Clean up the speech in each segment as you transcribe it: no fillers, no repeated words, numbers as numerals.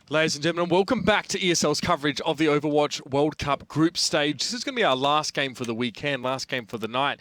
Ladies and gentlemen, welcome back to ESL's coverage of the Overwatch World Cup group stage. This is going to be our last game for the weekend, last game for the night,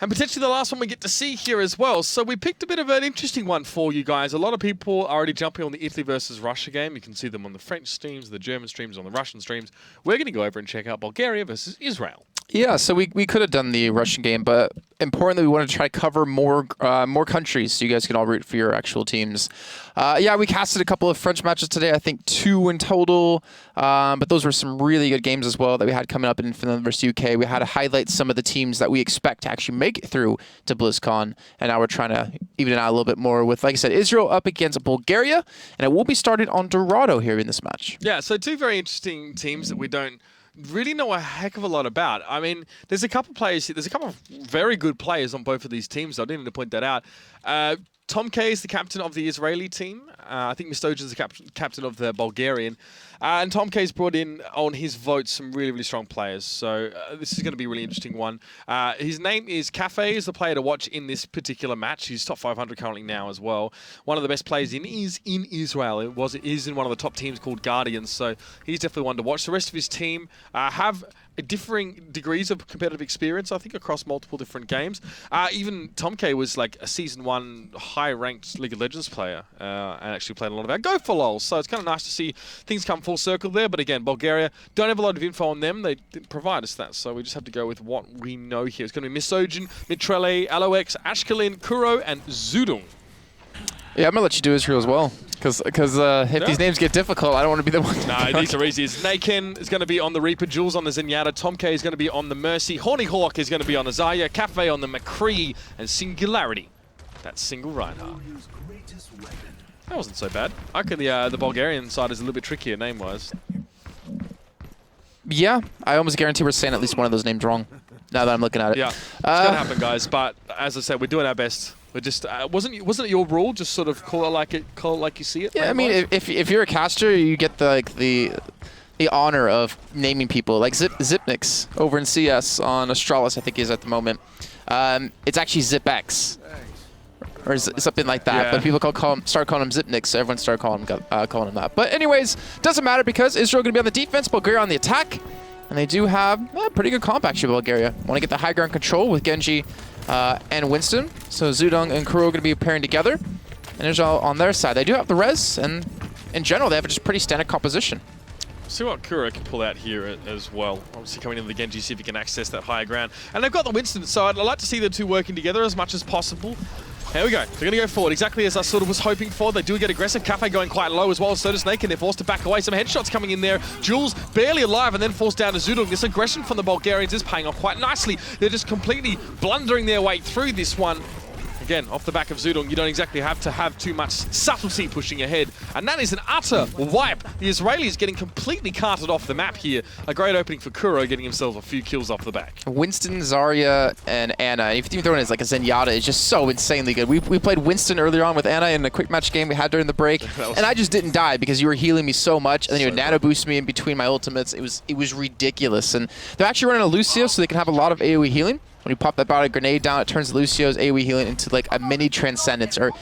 and potentially the last one we get to see here as well. So we picked a bit of an interesting one for you guys. A lot of people are already jumping on the Italy versus Russia game. You can see them on the French streams, the German streams, on the Russian streams. We're going to go over and check out Bulgaria versus Israel. Yeah, so we could have done the Russian game, but importantly, we wanted to try to cover more countries so you guys can all root for your actual teams. Yeah, we casted a couple of French matches today, I think 2 in total, but those were some really good games as well that we had coming up in Finland versus UK. We had to highlight some of the teams that we expect to actually make it through to BlizzCon, and now we're trying to even it out a little bit more with, like I said, Israel up against Bulgaria, and it will be started on Dorado here in this match. Yeah, so 2 very interesting teams that we don't really know a heck of a lot about. I mean, there's a couple players here. There's a couple of very good players on both of these teams. I didn't need to point that out. Tom K is the captain of the Israeli team. I think Mistogen is the captain of the Bulgarian. And Tom K's brought in on his vote some really, really strong players. So this is going to be a really interesting one. His name is Cafe, is the player to watch in this particular match. He's top 500 currently now as well. One of the best players is in Israel. It is in one of the top teams called Guardians. So he's definitely one to watch. The rest of his team have differing degrees of competitive experience, I think, across multiple different games. Even Tom K was like a Season 1 high-ranked League of Legends player and actually played a lot of our Go for LOL. So it's kind of nice to see things come full circle there. But again, Bulgaria, don't have a lot of info on them. They didn't provide us that. So we just have to go with what we know here. It's going to be Misogen, Mitrele, Aloex, Ashkelin, Kuro, and Zudung. Yeah, I'm going to let you do Israel as well. Because if these names get difficult, I don't want to be the one. No, these are easy. Naken is going to be on the Reaper, Jules on the Zenyatta, Tom K is going to be on the Mercy, Horny Hawk is going to be on Azaya, Cafe on the McCree, and Singularity. That's single Reinhardt. That wasn't so bad. I reckon the Bulgarian side is a little bit trickier name-wise. Yeah, I almost guarantee we're saying at least one of those names wrong, now that I'm looking at it. Yeah, it's going to happen, guys. But as I said, we're doing our best. We're just wasn't it your rule? Just sort of call it like you see it. Yeah, I mean, if you're a caster, you get the honor of naming people like Zipnix over in CS on Astralis. I think he is at the moment. It's actually ZipX. Or something like that, yeah. But people start calling him Zipnix, so everyone started calling him that. But anyways, doesn't matter because Israel going to be on the defense, Bulgaria on the attack, and they do have a pretty good comp actually. Bulgaria want to get the high ground control with Genji and Winston, so Zudong and Kuro are going to be pairing together, and Israel on their side. They do have the res, and in general, they have a just pretty standard composition. See what Kuro can pull out here as well. Obviously coming into the Genji, see if he can access that higher ground. And they've got the Winston side. I'd like to see the 2 working together as much as possible. Here we go. They're going to go forward, exactly as I sort of was hoping for. They do get aggressive. Cafe going quite low as well. So does Snake, and they're forced to back away. Some headshots coming in there. Jules barely alive and then forced down to Zudong. This aggression from the Bulgarians is paying off quite nicely. They're just completely blundering their way through this one. Again, off the back of Zudong, you don't exactly have to have too much subtlety pushing ahead. And that is an utter wipe. The Israelis getting completely carted off the map here. A great opening for Kuro, getting himself a few kills off the back. Winston, Zarya, and Anna. If you throw in as like a Zenyatta, it's just so insanely good. We played Winston earlier on with Anna in a quick match game we had during the break. And I just didn't die because you were healing me so much. And then you would nano boost me in between my ultimates. It was ridiculous. And they're actually running a Lucio so they can have a lot of AoE healing. When you pop that body grenade down, it turns Lucio's AoE healing into like a mini Transcendence, or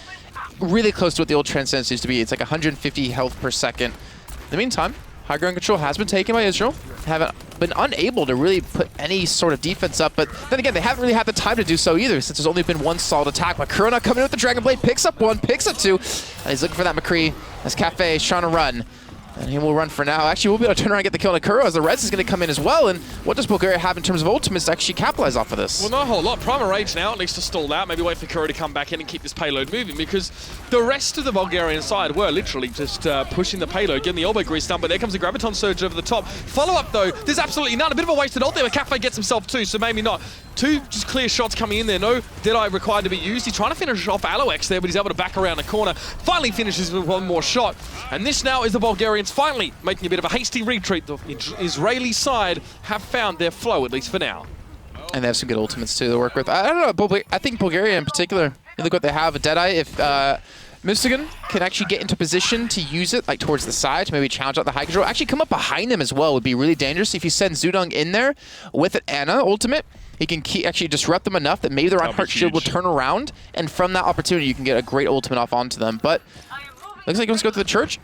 really close to what the old Transcendence used to be. It's like 150 health per second. In the meantime, high ground control has been taken by Israel. Haven't been unable to really put any sort of defense up, but then again, they haven't really had the time to do so either, since there's only been 1 solid attack. But Kurona coming in with the Dragon Blade, picks up 1, picks up 2, and he's looking for that McCree as Cafe is trying to run. And he will run for now. Actually, we'll be able to turn around and get the kill on Kuro as the res is going to come in as well. And what does Bulgaria have in terms of ultimates to actually capitalize off of this? Well, not a whole lot. Primal Rage now, at least to stall out. Maybe wait for Kuro to come back in and keep this payload moving, because the rest of the Bulgarian side were literally just pushing the payload, getting the elbow grease done. But there comes the Graviton Surge over the top. Follow-up, though, there's absolutely none. A bit of a wasted ult there, but Cafe gets himself 2, so maybe not. 2 just clear shots coming in there. No Deadeye required to be used. He's trying to finish off Aloex there, but he's able to back around the corner. Finally finishes with 1 more shot. And this now is the Bulgarians finally making a bit of a hasty retreat. The Israeli side have found their flow, at least for now. And they have some good ultimates too to work with. I don't know, I think Bulgaria in particular, you look what they have, a Deadeye. If Mistogen can actually get into position to use it like towards the side to maybe challenge out the high control, actually come up behind him as well would be really dangerous. If you send Zudong in there with an Anna ultimate, he can actually disrupt them enough that maybe the Reinhardt shield will turn around, and from that opportunity you can get a great ultimate off onto them. But looks like he wants to go to the church.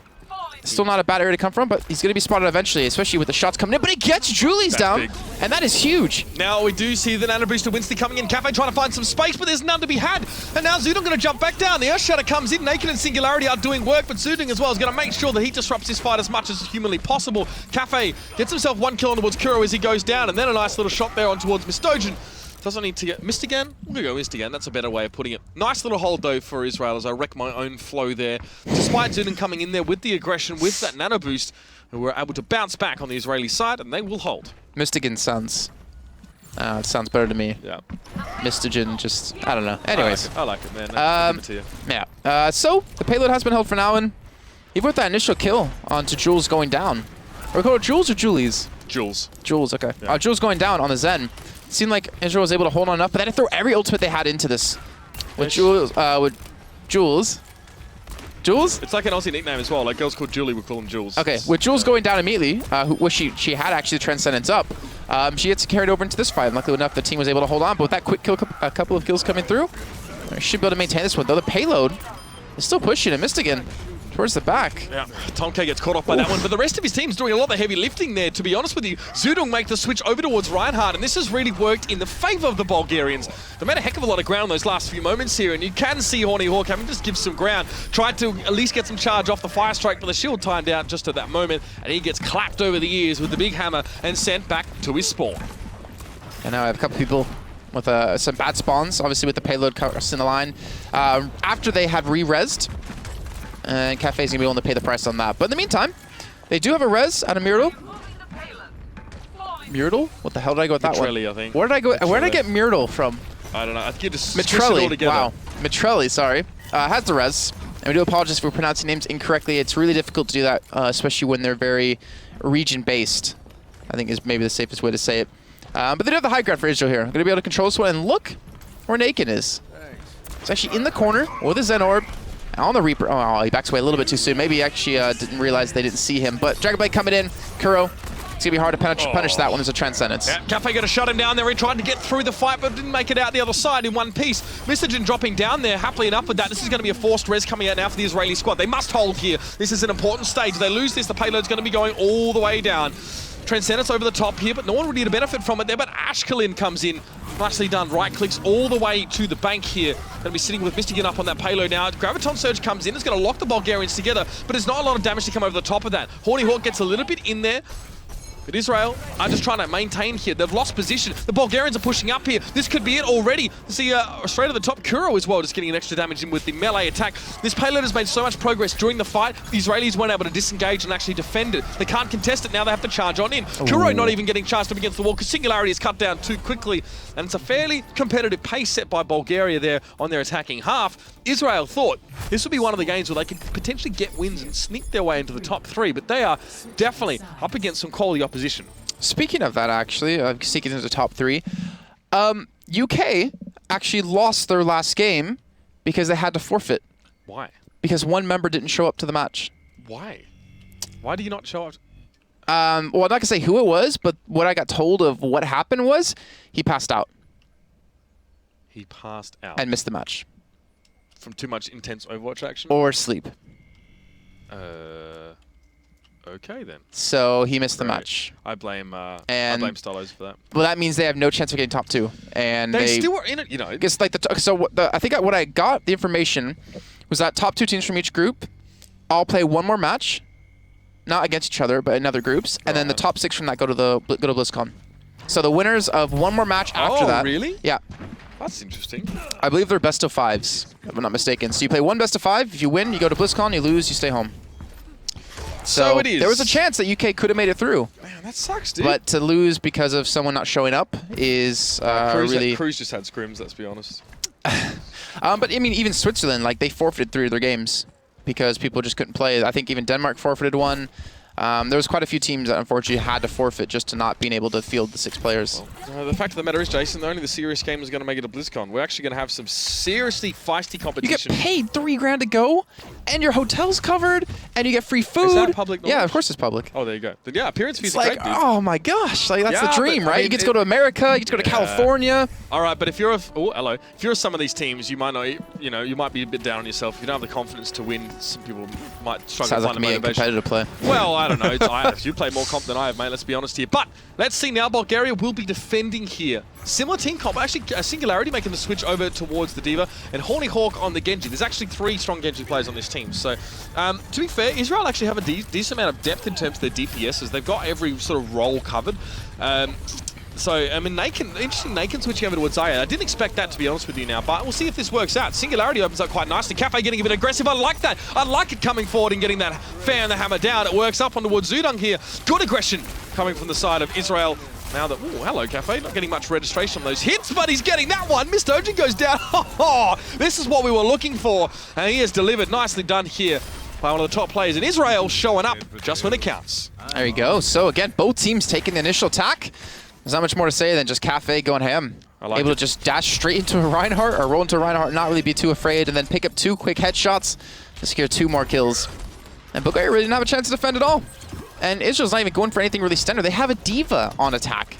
Still not a bad area to come from, but he's going to be spotted eventually, especially with the shots coming in. But he gets Julie's down, big. and that is huge. Now we do see the Nano Booster Winston coming in. Cafe trying to find some space, but there's none to be had. And now Zudong going to jump back down. The Earth Shatter comes in. Naked and Singularity are doing work, but Zudong as well is going to make sure that he disrupts this fight as much as humanly possible. Cafe gets himself 1 kill on towards Kuro as he goes down, and then a nice little shot there on towards Mistogen. Doesn't need to get missed again. We're going to go missed again. That's a better way of putting it. Nice little hold, though, for Israel as I wreck my own flow there. Despite Zudong coming in there with the aggression, with that nano boost, we were able to bounce back on the Israeli side, and they will hold. Mystigan sounds... it sounds better to me. Yeah. Mystigan just... I don't know. Anyways. I like it, man. I'll give it to you. Yeah. So, the payload has been held for now, and even with that initial kill onto Jules going down. Or call it Jules or Julie's? Jules. Jules, okay. Yeah. Jules going down on the Zen. It seemed like Israel was able to hold on enough, but they had to throw every ultimate they had into this. With Jules... Jules? It's like an Aussie nickname as well. Like girls called Julie would call them Jules. Okay, with Jules going down immediately, she had actually the Transcendence up. She gets carried over into this fight. And luckily enough, the team was able to hold on. But with that quick kill, a couple of kills coming through, they should be able to maintain this one. Though the payload is still pushing and Mystigan towards the back. Yeah, Tom K gets caught off by that one, but the rest of his team's doing a lot of the heavy lifting there, to be honest with you. Zudong make the switch over towards Reinhardt, and this has really worked in the favor of the Bulgarians. They made a heck of a lot of ground those last few moments here, and you can see Horny Hawk having to just give some ground. Tried to at least get some charge off the fire strike, but the shield timed out just at that moment, and he gets clapped over the ears with the big hammer and sent back to his spawn. And now I have a couple people with some bad spawns, obviously with the payload crossing the line. After they have re-resed, and Cafe's gonna be willing to pay the price on that. But in the meantime, they do have a res out of Myrtle. Myrtle? What the hell did I go with that one? Mitrelli, I think. Where did I go? Where did I get Myrtle from? I don't know. I think you just Mitrelli. all together. Wow. Mitrelli, sorry. Has the res. And we do apologize if we're pronouncing names incorrectly. It's really difficult to do that, especially when they're very region-based, I think is maybe the safest way to say it. But they do have the high ground for Israel here. I'm going to be able to control this one. And look where Naked is. It's actually in the corner with a Zen Orb. On the Reaper. Oh, he backs away a little bit too soon. Maybe he actually didn't realize they didn't see him. But Dragonblade coming in. Kuro. It's going to be hard to punish that one. There's a Transcendence. Yeah, Cafe going to shut him down there. He tried to get through the fight, but didn't make it out the other side in one piece. Mystigan dropping down there, happily enough with that. This is going to be a forced res coming out now for the Israeli squad. They must hold here. This is an important stage. If they lose this, the payload's going to be going all the way down. Transcendence over the top here, but no one really to benefit from it there. But Ashkelin comes in. Nicely done. Right clicks all the way to the bank here. Going to be sitting with Mystigan up on that payload now. Graviton Surge comes in. It's going to lock the Bulgarians together, but there's not a lot of damage to come over the top of that. Horny Hawk gets a little bit in there. But Israel are just trying to maintain here. They've lost position. The Bulgarians are pushing up here. This could be it already. See, straight to the top, Kuro as well, just getting an extra damage in with the melee attack. This payload has made so much progress during the fight. The Israelis weren't able to disengage and actually defend it. They can't contest it now. They have to charge on in. Ooh. Kuro not even getting charged up against the wall because Singularity is cut down too quickly. And it's a fairly competitive pace set by Bulgaria there on their attacking half. Israel thought this would be one of the games where they could potentially get wins and sneak their way into the top 3, but they are definitely up against some quality opposition. Speaking of that, actually, sneaking into the top 3, UK actually lost their last game because they had to forfeit. Why? Because one member didn't show up to the match. Why? Why do you not show up? Well, I'm not going to say who it was, but what I got told of what happened was he passed out. He passed out. And missed the match. From too much intense Overwatch action? Or sleep. Okay then. So he missed the match. I blame Stylos for that. Well, that means they have no chance of getting top 2, and they still were in it, you know. Because like I think what I got the information was that top 2 teams from each group all play one more match, not against each other, but in other groups, and then the top 6 from that go to BlizzCon. So the winners of one more match after that. Oh, really? Yeah. That's interesting. I believe they're best of 5s, if I'm not mistaken. So you play one best of 5. If you win, you go to BlizzCon. You lose, you stay home. So it is. There was a chance that UK could have made it through. Man, that sucks, dude. But to lose because of someone not showing up is really... Cruz just had scrims, let's be honest. But I mean, even Switzerland, like they forfeited 3 of their games because people just couldn't play. I think even Denmark forfeited 1. There was quite a few teams that unfortunately had to forfeit just to not being able to field the 6 players. Well, the fact of the matter is, Jason, only the serious game is going to make it to BlizzCon. We're actually going to have some seriously feisty competition. You get paid $3 grand to go, and your hotel's covered, and you get free food. Is that public knowledge? Yeah, of course it's public. Oh, there you go. Then, yeah, appearance fees It's are like, great, dude. oh my gosh, like that's the Yeah, dream, but, I right? mean, You get to go to America, you get to go to California. All right, but if you're if you're some of these teams, you might not, you might be a bit down on yourself. If you don't have the confidence to win, some people might struggle Sounds to like find the me a motivation. competitive play. Well, I don't know. You play more comp than I have, mate. Let's be honest here. But let's see now. Bulgaria will be defending here. Similar team comp. Actually, Singularity making the switch over towards the D.Va and Horny Hawk on the Genji. There's actually 3 strong Genji players on this team. So, to be fair, Israel actually have a decent amount of depth in terms of their DPSs. They've got every sort of role covered. So, I mean, interesting Naken switching over towards Zaya. I didn't expect that, to be honest with you now, but we'll see if this works out. Singularity opens up quite nicely. Cafe getting a bit aggressive. I like that. I like it coming forward and getting that fair and the hammer down. It works up on towards Zudung here. Good aggression coming from the side of Israel. Now that, ooh, hello, Cafe. Not getting much registration on those hits, but he's getting that one. Mr. Ojin goes down. This is what we were looking for, and he has delivered. Nicely done here by one of the top players in Israel, showing up just when it counts. There you go. So again, both teams taking the initial attack. There's not much more to say than just Cafe going ham. Able to just dash straight into a Reinhardt or roll into a Reinhardt, not really be too afraid, and then pick up 2 quick headshots to secure 2 more kills. And Bulgaria really didn't have a chance to defend at all. And Israel's not even going for anything really standard. They have a D.Va on attack.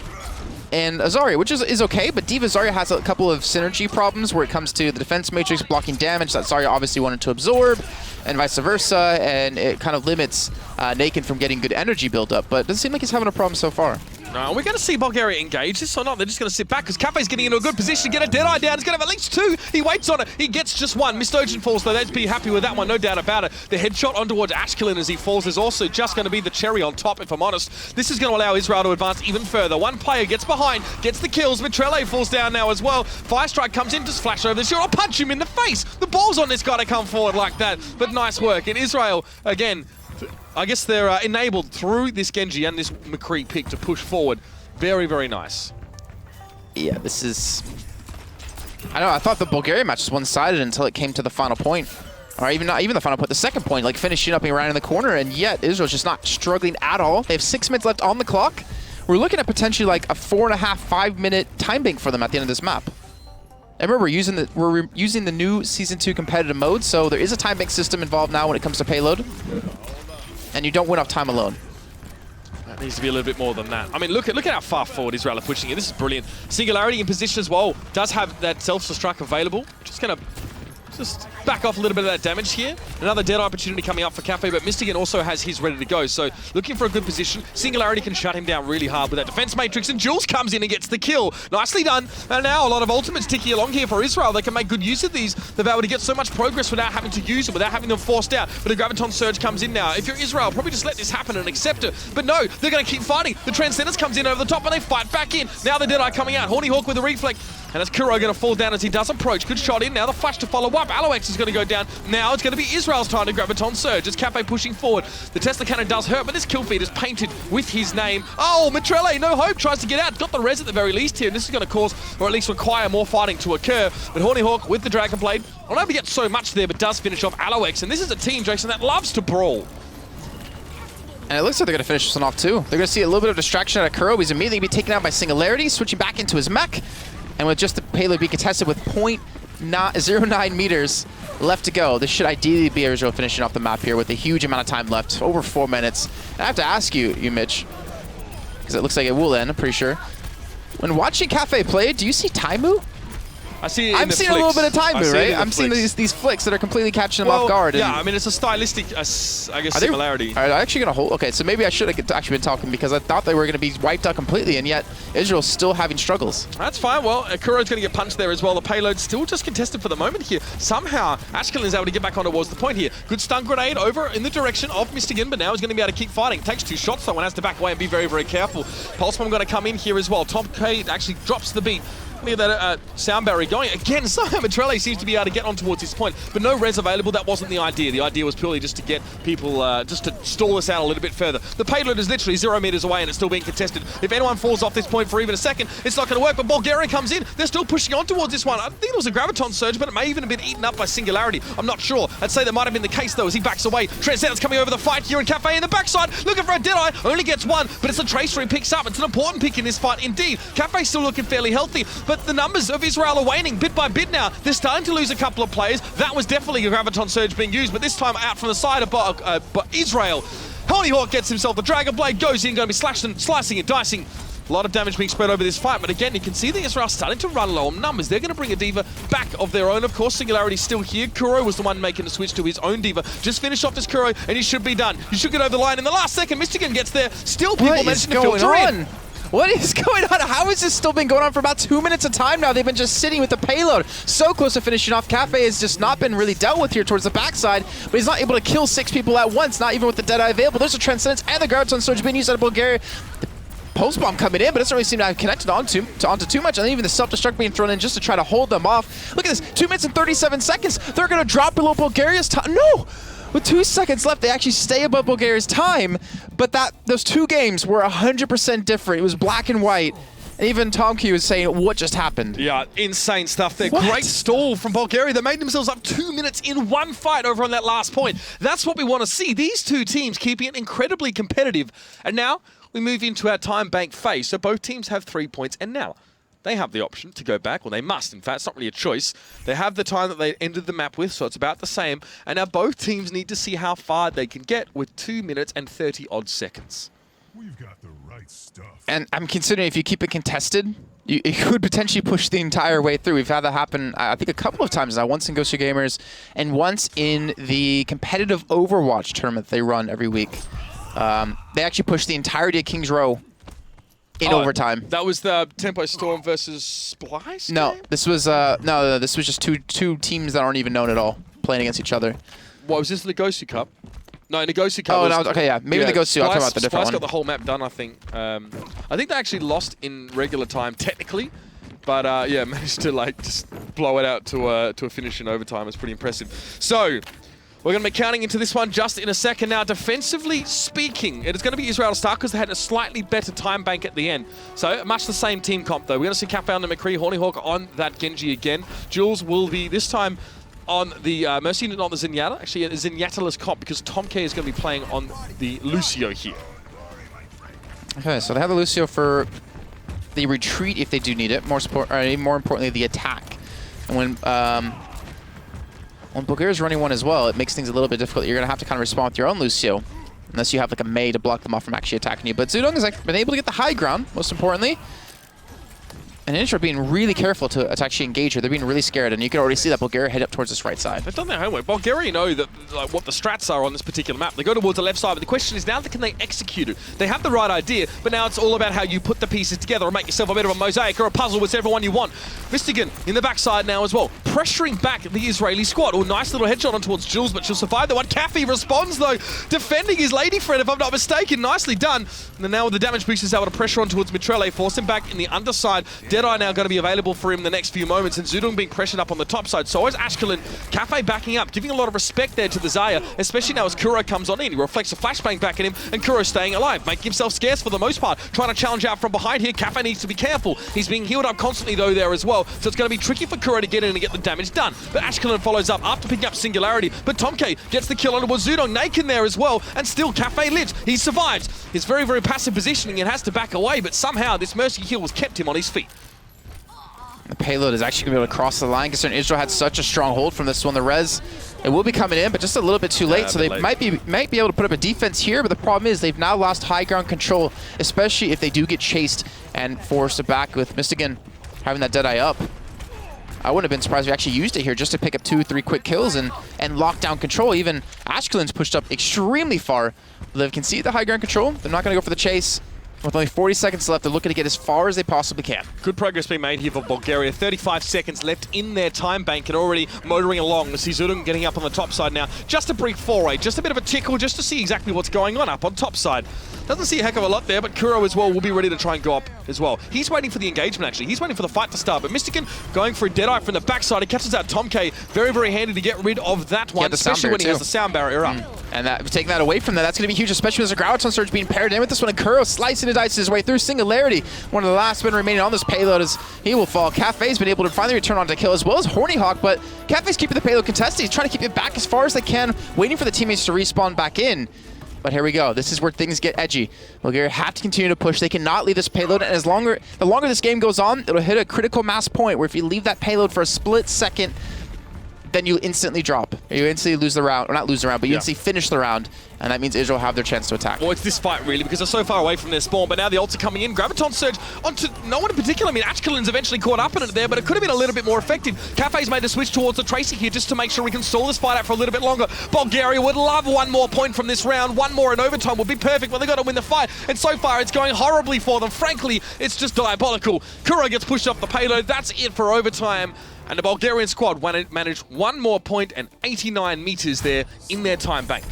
And a Zarya, which is okay, but D.Va Zarya has a couple of synergy problems where it comes to the defense matrix blocking damage that Zarya obviously wanted to absorb, and vice versa, and it kind of limits Naken from getting good energy build-up, but it doesn't seem like he's having a problem so far. No, we're going to see Bulgaria engage this or not. They're just going to sit back because Cafe's getting into a good position to get a Deadeye down. He's going to have at least 2. He waits on it. He gets just 1. Mr. Ojin falls, though. Let's be happy with that one, no doubt about it. The headshot on towards Ashkelon as he falls is also just going to be the cherry on top, if I'm honest. This is going to allow Israel to advance even further. One player gets behind, gets the kills. Mitrele falls down now as well. Firestrike comes in, just flash over the shield. I'll punch him in the face. The ball's on this guy to come forward like that. But nice work. And Israel, again, I guess they're enabled through this Genji and this McCree pick to push forward. Very, very nice. Yeah, this is... I don't know, I thought the Bulgaria match was one-sided until it came to the final point. Or even not even the final point, the second point, like finishing up and around in the corner, and yet Israel's just not struggling at all. They have 6 minutes left on the clock. We're looking at potentially like a 4.5, 5-minute time bank for them at the end of this map. And remember, we're using the new Season 2 competitive mode, so there is a time bank system involved now when it comes to payload. And you don't win off time alone. That needs to be a little bit more than that. I mean, look at how far forward Israel are pushing it. This is brilliant. Singularity in position as well. Does have that self-destruct available. Just going to just back off a little bit of that damage here. Another dead opportunity coming up for Cafe, but Mystigan also has his ready to go. So looking for a good position. Singularity can shut him down really hard with that defense matrix, and Jules comes in and gets the kill. Nicely done. And now a lot of ultimates ticking along here for Israel. They can make good use of these. They've been able to get so much progress without having to use it, without having them forced out. But a Graviton Surge comes in now. If you're Israel, probably just let this happen and accept it. But no, they're going to keep fighting. The Transcendence comes in over the top and they fight back in. Now the Deadeye coming out. Horny Hawk with a reflect. And it's Kuro going to fall down as he does approach. Good shot in. Now the flash to follow up. Aloex is going to go down. Now it's going to be Israel's time to Graviton Surge. It's Cafe pushing forward. The Tesla Cannon does hurt, but this kill feed is painted with his name. Oh, Mitrele, no hope, tries to get out. Got the res at the very least here, and this is going to cause, or at least require, more fighting to occur. But Horny Hawk with the Dragon Blade, not able to get so much there, but does finish off Aloex. And this is a team, Jason, that loves to brawl. And it looks like they're going to finish this one off too. They're going to see a little bit of distraction out of Kuro. He's immediately going to be taken out by Singularity, switching back into his mech. And with just the payload being contested with 0.09 meters left to go, this should ideally be Israel finishing off the map here with a huge amount of time left, over 4 minutes. And I have to ask you Mitch, because it looks like it will end, I'm pretty sure. When watching Cafe play, do you see Taimu? I see it I'm seeing a little bit of Taimu, right? I'm seeing flicks. these flicks that are completely catching them off guard. Yeah, I mean, it's a stylistic, I guess, similarity. Are they actually going to hold? Okay, so maybe I should have actually been talking because I thought they were going to be wiped out completely, and yet Israel's still having struggles. That's fine. Well, Kuro's going to get punched there as well. The payload's still just contested for the moment here. Somehow, Ashkelon is able to get back on towards the point here. Good stun grenade over in the direction of Mystigan, but now he's going to be able to keep fighting. Takes 2 shots, someone has to back away and be very, very careful. Pulse Bomb going to come in here as well. Tom K actually drops the beat. Look at that sound barrier going. Again, somehow Mitrele seems to be able to get on towards this point, but no res available. That wasn't the idea. The idea was purely just to get people, just to stall this out a little bit further. The payload is literally 0 meters away and it's still being contested. If anyone falls off this point for even a second, it's not going to work, but Bulgaria comes in. They're still pushing on towards this one. I think it was a Graviton Surge, but it may even have been eaten up by Singularity. I'm not sure. I'd say that might have been the case, though, as he backs away. Transcendence coming over the fight here, and Cafe in the backside, looking for a Deadeye. Only gets 1, but it's a Tracer he picks up. It's an important pick in this fight, indeed. Cafe's still looking fairly healthy, but the numbers of Israel are waning bit by bit now. They're starting to lose a couple of players. That was definitely a Graviton Surge being used, but this time out from the side of Israel. Holyhawk gets himself the Dragon Blade, goes in, going to be slicing and dicing. A lot of damage being spread over this fight, but again, you can see that Israel starting to run low on numbers. They're going to bring a D.Va back of their own. Of course, Singularity's still here. Kuro was the one making the switch to his own D.Va. Just finish off this Kuro, and he should be done. He should get over the line in the last second. Mystigan gets there. Still people managing to filter in. What is going on? How has this still been going on for about 2 minutes of time now? They've been just sitting with the payload. So close to finishing off. Cafe has just not been really dealt with here towards the backside, but he's not able to kill 6 people at once, not even with the Deadeye available. There's a Transcendence and the Graviton Surge being used out of Bulgaria. The Pulse Bomb coming in, but it doesn't really seem to have connected onto too much, and even the Self-Destruct being thrown in just to try to hold them off. Look at this, 2 minutes and 37 seconds. They're going to drop below Bulgaria's time. No! With 2 seconds left, they actually stay above Bulgaria's time, but those 2 games were 100% different. It was black and white. And even Tom Q was saying, what just happened? Yeah, insane stuff there. Great stall from Bulgaria. They made themselves up 2 minutes in one fight over on that last point. That's what we want to see. These 2 teams keeping it incredibly competitive. And now we move into our time bank phase. So both teams have 3 points, and now they have the option to go back, or they must, in fact. It's not really a choice. They have the time that they ended the map with, so it's about the same. And now both teams need to see how far they can get with 2 minutes and 30-odd seconds. We've got the right stuff. And I'm considering if you keep it contested, it could potentially push the entire way through. We've had that happen, I think, a couple of times now. Once in Ghost of Gamers, and once in the competitive Overwatch tournament they run every week. They actually pushed the entirety of King's Row in overtime. That was the Tempo Storm versus Splice? No, game? this was no, this was just two teams that aren't even known at all playing against each other. What was this, the Ghosty Cup? No, the Ghosty Cup. Oh, no, okay, yeah, maybe the Ghosty. I'll talk about the different Splice one. got the whole map done, I think. I think they actually lost in regular time technically, but yeah, managed to like just blow it out to a finish in overtime. It's pretty impressive. So we're going to be counting into this one just in a second now. Defensively speaking, it is going to be Israel to start because they had a slightly better time bank at the end. So much the same team comp though. We're going to see Cafe on the McCree, Hornyhawk on that Genji again. Jules will be this time on the Mercy and not the Zenyatta. Actually, a Zenyatta-less comp because Tom K is going to be playing on the Lucio here. Okay, so they have the Lucio for the retreat if they do need it. More importantly, the attack. And when Bulgaria's running one as well, it makes things a little bit difficult. You're going to have to kind of respond with your own Lucio, unless you have like a Mei to block them off from actually attacking you. But Zudong has been able to get the high ground, most importantly. And Intra are being really careful to actually engage her. They're being really scared, and you can already see that Bulgaria head up towards this right side. They've done their homework. Bulgaria know that like, what the strats are on this particular map. They go towards the left side, but the question is now, can they execute it? They have the right idea, but now it's all about how you put the pieces together and make yourself a bit of a mosaic or a puzzle with everyone you want. Mystigan in the backside now as well, pressuring back the Israeli squad. Oh, nice little headshot on towards Jules, but she'll survive the one. Caffey responds though, defending his lady friend, if I'm not mistaken. Nicely done. And then now with the damage boost is able to pressure on towards Mitrele, force him back in the underside. Deadeye now going to be available for him the next few moments, and Zudong being pressured up on the top side. So is Ashkelon. Cafe backing up, giving a lot of respect there to the Zaya, especially now as Kuro comes on in. He reflects a flashbang back at him, and Kuro staying alive, making himself scarce for the most part. Trying to challenge out from behind here. Cafe needs to be careful. He's being healed up constantly though there as well, so it's going to be tricky for Kuro to get in and get the damage done. But Ashkelon follows up after picking up Singularity, but Tomke gets the kill on towards Zudong. Naked there as well, and still Cafe lives. He survives. His very, very passive positioning and has to back away, but somehow this Mercy heal has kept him on his feet. The payload is actually going to be able to cross the line, considering Israel had such a strong hold from this one. The res, it will be coming in, but just a little bit too late, so they might be able to put up a defense here, but the problem is they've now lost high ground control, especially if they do get chased and forced to back with Mystigan having that Deadeye up. I wouldn't have been surprised if we actually used it here just to pick up 2-3 quick kills and lock down control. Even Ashkelon's pushed up extremely far. They can see the high ground control. They're not going to go for the chase. With only 40 seconds left, they're looking to get as far as they possibly can. Good progress being made here for Bulgaria. 35 seconds left in their time bank and already motoring along. See Zudong getting up on the top side now. Just a brief foray, just a bit of a tickle, just to see exactly what's going on up on top side. Doesn't see a heck of a lot there, but Kuro as well will be ready to try and go up as well. He's waiting for the engagement, actually. He's waiting for the fight to start, but Mystigan going for a Deadeye from the backside. He catches out Tom K. Very, very handy to get rid of that one, especially when he has the sound barrier up. And taking that away from that's going to be huge, especially with the Graviton Surge being paired in with this one. And Kuro slicing and dicing his way through. Singularity, one of the last men remaining on this payload, as he will fall. Cafe's been able to finally return on to kill, as well as Hornyhawk, but Cafe's keeping the payload contested. He's trying to keep it back as far as they can, waiting for the teammates to respawn back in. But here we go. This is where things get edgy. Bulgaria have to continue to push. They cannot leave this payload, and the longer this game goes on, it'll hit a critical mass point where if you leave that payload for a split second, then you instantly drop. You instantly lose the round, or not lose the round, but you instantly finish the round, and that means Israel have their chance to attack. Well, it's this fight, really, because they're so far away from their spawn, but now the ults are coming in. Graviton Surge onto no one in particular. I mean, Ashkelin's eventually caught up in it there, but it could have been a little bit more effective. Cafe's made the switch towards the Tracer here just to make sure we can stall this fight out for a little bit longer. Bulgaria would love one more point from this round. One more in overtime would be perfect, but they've got to win the fight, and so far it's going horribly for them. Frankly, it's just diabolical. Kuro gets pushed off the payload. That's it for overtime. And the Bulgarian squad managed one more point and 89 meters there in their time bank.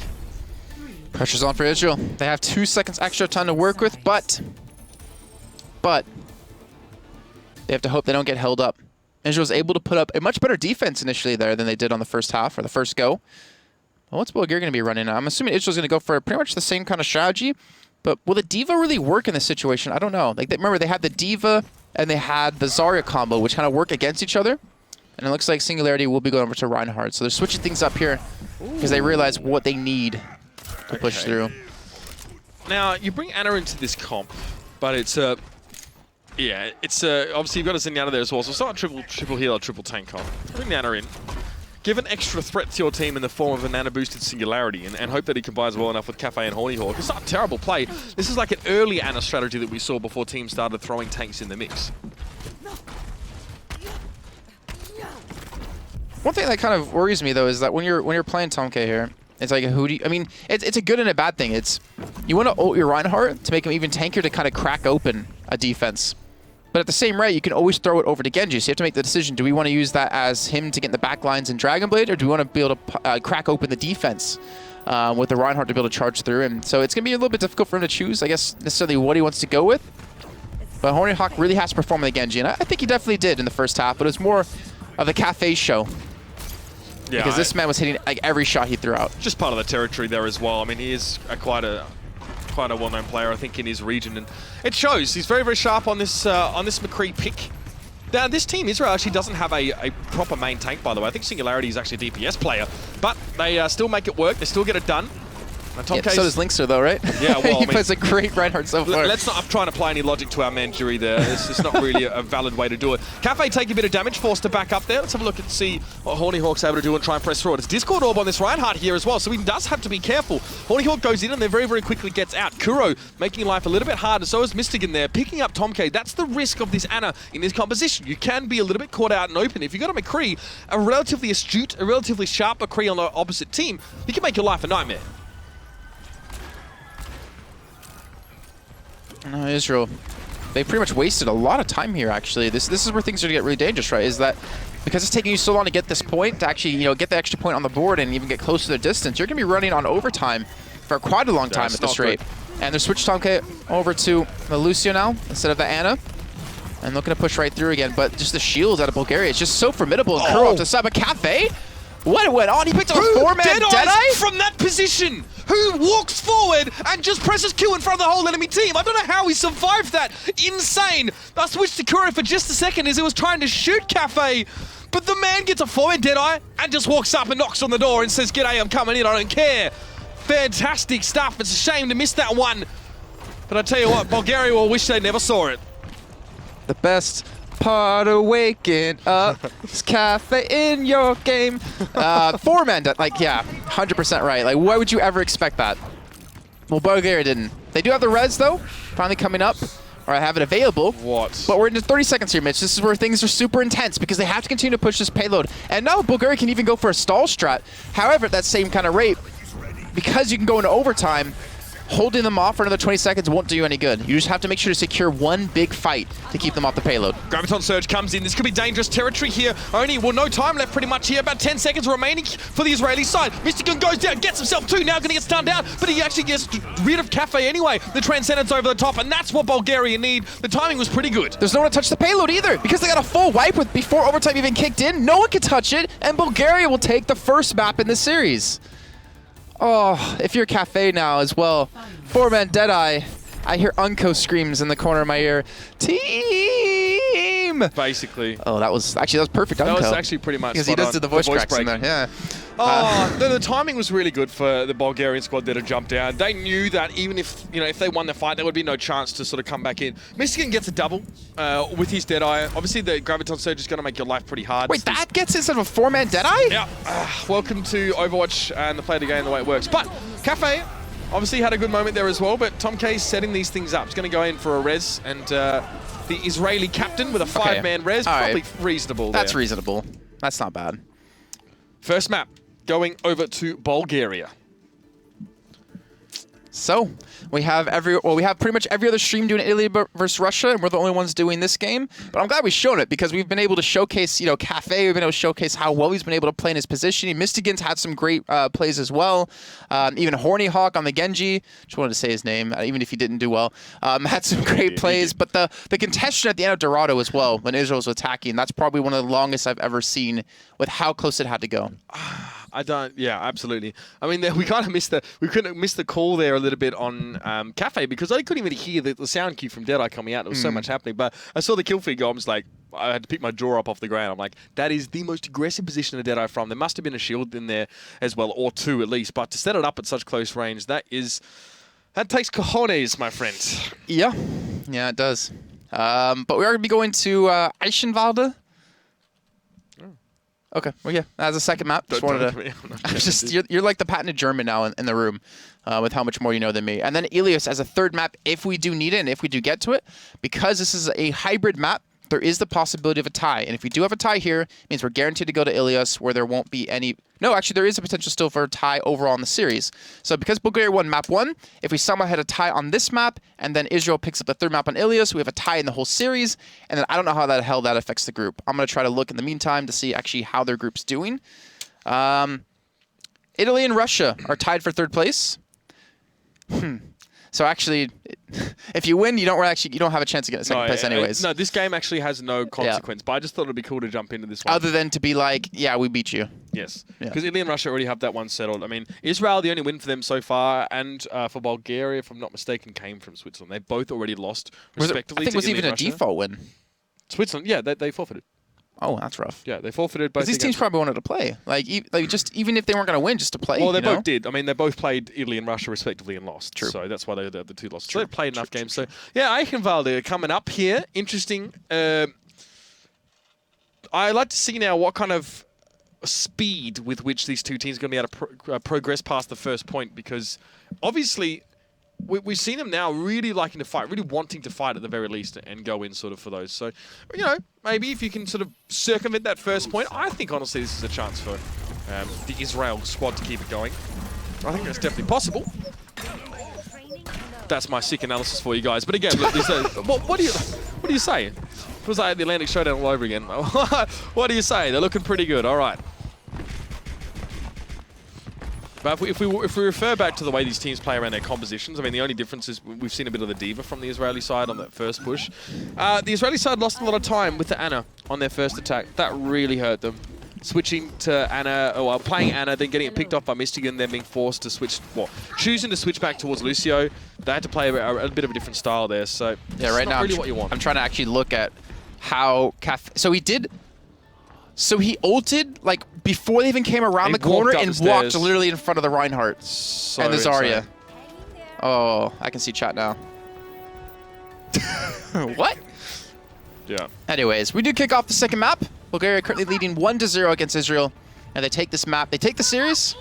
Pressure's on for Israel. They have 2 seconds extra time to work with, but they have to hope they don't get held up. Israel's able to put up a much better defense initially there than they did on the first half, or the first go. Well, what's Bulgaria going to be running? I'm assuming Israel's going to go for pretty much the same kind of strategy, but will the D.Va really work in this situation? I don't know. Like, remember, they had the D.Va and they had the Zarya combo, which kind of work against each other. And it looks like Singularity will be going over to Reinhardt. So they're switching things up here because they realize what they need to push through. Now, you bring Ana into this comp, but it's obviously you've got a Zenyatta there as well. So it's not a triple healer, triple tank comp. Bring Ana in. Give an extra threat to your team in the form of a Nana-boosted Singularity and hope that he combines well enough with Cafe and Horny Hawk. It's not a terrible play. This is like an early Ana strategy that we saw before teams started throwing tanks in the mix. One thing that kind of worries me though is that when you're playing Tomk here, it's like I mean, it's a good and a bad thing. It's you want to ult your Reinhardt to make him even tankier to kind of crack open a defense. But at the same rate, you can always throw it over to Genji. So you have to make the decision: do we want to use that as him to get in the back lines in Dragon Blade, or do we want to be able to crack open the defense with the Reinhardt to be able to charge through? And so it's gonna be a little bit difficult for him to choose, I guess, necessarily what he wants to go with. But Horny Hawk really has to perform in the Genji, and I think he definitely did in the first half. But it was more of the Cafe show. Yeah, because this man was hitting like every shot he threw out. Just part of the territory there as well. I mean, he is quite a well-known player, I think, in his region, and it shows. He's very, very sharp on this McCree pick. Now, this team, Israel, actually doesn't have a proper main tank, by the way. I think Singularity is actually a DPS player, but they still make it work. They still get it done. Yeah, so does Linkster, though, right? Yeah, well, he plays a great Reinhardt so far. Let's not. I'm trying to apply any logic to our man jury there. It's just not really a valid way to do it. Cafe taking a bit of damage, forced to back up there. Let's have a look and see what Horny Hawk's able to do and try and press through it. It's Discord Orb on this Reinhardt here as well, so he does have to be careful. Horny Hawk goes in and then very, very quickly gets out. Kuro making life a little bit harder, so is Mystigan there, picking up Tomk. That's the risk of this Ana in this composition. You can be a little bit caught out and open. If you've got a McCree, a relatively astute, a relatively sharp McCree on the opposite team, he can make your life a nightmare. Israel, they pretty much wasted a lot of time here, actually. This is where things are going to get really dangerous, right? Is that because it's taking you so long to get this point, to actually, get the extra point on the board and even get close to the distance, you're going to be running on overtime for quite a long time at this rate. And they're switched Tomke over to the Lucio now instead of the Ana. And looking to push right through again, but just the shields out of Bulgaria, it's just so formidable. And Kuro to sub a Cafe. What went on? He picked up a 4-man Deadeye from that position. Who walks forward and just presses Q in front of the whole enemy team? I don't know how he survived that. Insane. I switched to Kuro for just a second as he was trying to shoot Cafe, but the man gets a 4-man Deadeye and just walks up and knocks on the door and says, "G'day, I'm coming in, I don't care." Fantastic stuff. It's a shame to miss that one. But I tell you what, Bulgaria will wish they never saw it. The best part of waking up is Cafe in your game. 4-man, like, yeah, 100% right. Like, why would you ever expect that? Well, Bulgaria didn't. They do have the res, though, finally coming up, or I have it available. What? But we're into 30 seconds here, Mitch. This is where things are super intense because they have to continue to push this payload. And now Bulgaria can even go for a stall strat. However, at that same kind of rate, because you can go into overtime, holding them off for another 20 seconds won't do you any good. You just have to make sure to secure one big fight to keep them off the payload. Graviton Surge comes in. This could be dangerous territory here. No time left pretty much here. About 10 seconds remaining for the Israeli side. Mystigan goes down, gets himself two. Now going to get stunned out, but he actually gets rid of Cafe anyway. The Transcendence over the top, and that's what Bulgaria need. The timing was pretty good. There's no one to touch the payload either because they got a full wipe with before overtime even kicked in. No one can touch it, and Bulgaria will take the first map in this series. Oh, if you're Cafe now as well. 4-man Deadeye. I hear Unco screams in the corner of my ear. Team him! Basically. Oh, that was perfect. That was actually pretty much because he does do the voice cracks in there. Yeah. Oh, the timing was really good for the Bulgarian squad there to jump down. They knew that even if if they won the fight, there would be no chance to sort of come back in. Michigan gets a double with his Deadeye. Obviously, the Graviton Surge is going to make your life pretty hard. Wait, that gets instead of a 4-man Deadeye? Yeah. Welcome to Overwatch and the play of the game the way it works. But Cafe obviously had a good moment there as well, but Tom K's setting these things up. He's going to go in for a res, and the Israeli captain with a 5-man res, probably reasonable there. That's reasonable. That's not bad. First map, going over to Bulgaria. So we have pretty much every other stream doing Italy versus Russia, and we're the only ones doing this game. But I'm glad we've shown it because we've been able to showcase, Cafe. We've been able to showcase how well he's been able to play in his positioning. Mystigan's had some great plays as well. Even Horny Hawk on the Genji, just wanted to say his name, even if he didn't do well, had some great plays. But the contention at the end of Dorado as well, when Israel was attacking, that's probably one of the longest I've ever seen with how close it had to go. Yeah, absolutely. I mean, we kind of missed the call there a little bit on Cafe because I couldn't even hear the sound cue from Deadeye coming out. There was so much happening, but I saw the kill feed go. I was like, I had to pick my jaw up off the ground. I'm like, that is the most aggressive position of Deadeye from. There must have been a shield in there as well, or two at least. But to set it up at such close range, that takes cojones, my friend. Yeah, it does. But we are going to be going to Eichenwalde. Okay, well, yeah, as a second map. Just wanted to. You're like the patented German now in the room, with how much more you know than me. And then Ilios as a third map, if we do need it and if we do get to it, because this is a hybrid map. There is the possibility of a tie, and if we do have a tie here, it means we're guaranteed to go to Ilios, where there won't be any. No, actually, there is a potential still for a tie overall in the series. So because Bulgaria won map 1, if we somehow had a tie on this map, and then Israel picks up the third map on Ilios, we have a tie in the whole series, and then I don't know how the hell that affects the group. I'm going to try to look in the meantime to see actually how their group's doing. Italy and Russia are tied for third place. So actually, if you win, you don't have a chance to get second place anyways. No, this game actually has no consequence, but I just thought it'd be cool to jump into this one. Other than to be like, yeah, we beat you. Yes, because Italy and Russia already have that one settled. I mean, Israel, the only win for them so far, and for Bulgaria, if I'm not mistaken, came from Switzerland. They both already lost, respectively. I think it was even a default win. Switzerland, yeah, they forfeited. Oh, that's rough. Yeah, they forfeited both. These teams probably wanted to play, just even if they weren't going to win, just to play. Well, they both did. I mean, they both played Italy and Russia respectively and lost. True. So that's why they were the two losses. So they played enough games. So yeah, Eichenwalde coming up here. Interesting. I'd like to see now what kind of speed with which these two teams are going to be able to progress past the first point, because obviously we've seen them now really liking to fight, really wanting to fight at the very least, and go in sort of for those. So, maybe if you can sort of circumvent that first point, I think honestly this is a chance for the Israel squad to keep it going. I think that's definitely possible. That's my sick analysis for you guys. But again, look, what do you say? It was like the Atlantic Showdown all over again. What do you say? They're looking pretty good. All right. But if we refer back to the way these teams play around their compositions, I mean, the only difference is we've seen a bit of the diva from the Israeli side on that first push. The Israeli side lost a lot of time with the Ana on their first attack. That really hurt them. Switching to Ana, or playing Ana, then getting it picked off by Mystigan, then being forced to switch, choosing to switch back towards Lucio. They had to play a bit of a different style there, so yeah, right now, really what you want. I'm trying to actually look at how So he ulted, like, before they even came around the corner and walked literally in front of the Reinhardt and the Zarya. Oh, I can see chat now. What? Yeah. Anyways, we do kick off the second map. Bulgaria currently leading 1-0 against Israel. And they take this map, they take the series,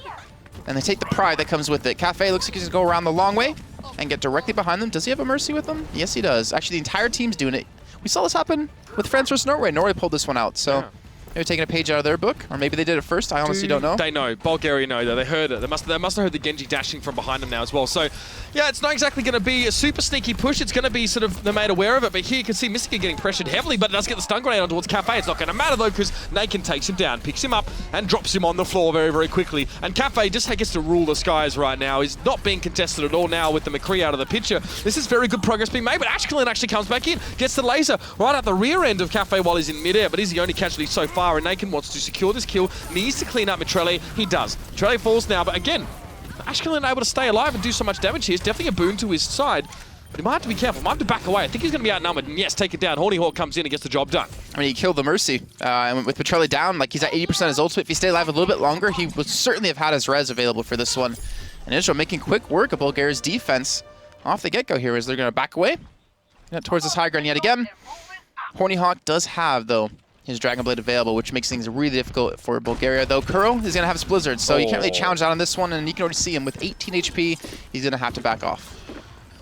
and they take the pride that comes with it. Cafe looks like he's going to go around the long way and get directly behind them. Does he have a Mercy with him? Yes, he does. Actually, the entire team's doing it. We saw this happen with France versus Norway. Norway pulled this one out, so... Yeah. Maybe taking a page out of their book, or maybe they did it first. I honestly don't know. They know. Bulgaria know, though. They heard it. They must have heard the Genji dashing from behind them now as well. So, yeah, it's not exactly going to be a super sneaky push. It's going to be sort of they're made aware of it. But here you can see Mystica getting pressured heavily, but it does get the stun grenade on towards Cafe. It's not going to matter, though, because Nakin takes him down, picks him up, and drops him on the floor very, very quickly. And Cafe just gets to rule the skies right now. He's not being contested at all now with the McCree out of the picture. This is very good progress being made, but Ashkelon actually comes back in, gets the laser right at the rear end of Cafe while he's in midair, but he's the only casualty so far, and Nakin wants to secure this kill, needs to clean up Mitrele. He does. Mitrele falls now, but again, Ashkelon able to stay alive and do so much damage here. It's definitely a boon to his side, but he might have to be careful. Might have to back away. I think he's going to be outnumbered, and yes, take it down. Horny Hawk comes in and gets the job done. I mean, he killed the Mercy. And with Petrelli down, like he's at 80% of his ultimate. If he stayed alive a little bit longer, he would certainly have had his res available for this one. And Israel making quick work of Bulgaria's defense off the get-go here as they're going to back away. Towards this high ground yet again. Horny Hawk does have, though, his Dragon Blade available, which makes things really difficult for Bulgaria, though Kuro is going to have his Blizzard, so you can't really challenge out on this one, and you can already see him with 18 HP. He's going to have to back off.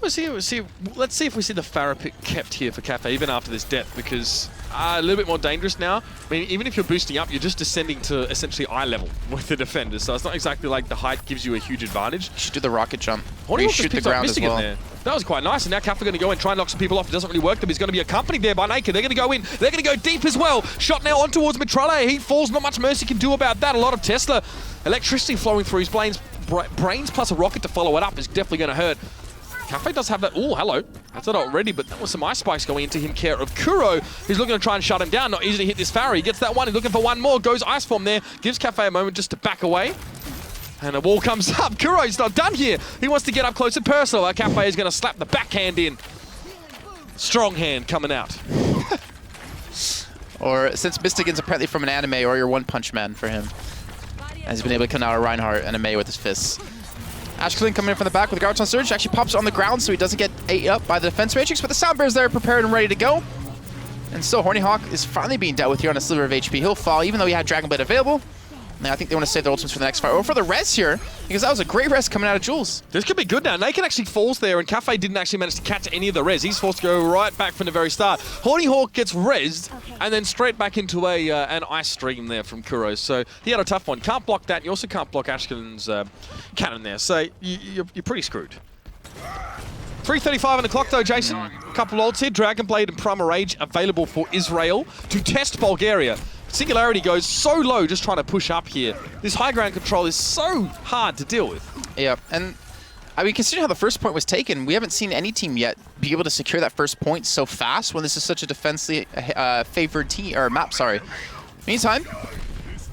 Let's see if we see the Pharah pick kept here for Cafe, even after this death, because a little bit more dangerous now. I mean, even if you're boosting up, you're just descending to essentially eye level with the defenders, so it's not exactly like the height gives you a huge advantage. You should do the rocket jump. Horny you Hawk shoot the just picked up ground as Mystic well. in there. That was quite nice, and now Cafe are going to go and try and knock some people off. It doesn't really work, but he's going to be accompanied there by Naked. They're going to go in. They're going to go deep as well. Shot now on towards Mitrale. He falls. Not much Mercy can do about that. A lot of Tesla electricity flowing through his brains plus a rocket to follow it up is definitely going to hurt. Cafe does have that. Oh, hello. That's not already, but that was some ice spikes going into him. Care of Kuro, who's looking to try and shut him down. Not easy to hit this Pharah. He gets that one. He's looking for one more. Goes ice form there. Gives Cafe a moment just to back away. And a wall comes up. Kuro's not done here. He wants to get up close and personal. Cafe is going to slap the backhand in. Strong hand coming out. Or since Mystigan's apparently from an anime, or your One Punch Man for him. As he's been able to come out of Reinhardt and a Mei with his fists. Ashkelin coming in from the back with the Graviton Surge. Actually pops on the ground so he doesn't get ate up by the defense matrix, but the Sound Bear's there prepared and ready to go. And still, Horny Hawk is finally being dealt with here on a sliver of HP. He'll fall even though he had Dragon Blade available. Now I think they want to save their ultimates for the next fight, or for the res here, because that was a great res coming out of Jules. This could be good now. Naked actually falls there, and Cafe didn't actually manage to catch any of the res. He's forced to go right back from the very start. Horny Hawk gets rezzed, and then straight back into an ice stream there from Kuro. So he had a tough one. Can't block that. You also can't block Ashkelin's cannon there. So you're pretty screwed. 3:35 on the clock though, Jason. A couple ults here. Dragon Blade and Primal Rage available for Israel to test Bulgaria. Singularity goes so low just trying to push up here. This high ground control is so hard to deal with. Yeah, and I mean, considering how the first point was taken, we haven't seen any team yet be able to secure that first point so fast when this is such a defensively favored team, or map, sorry. Meantime,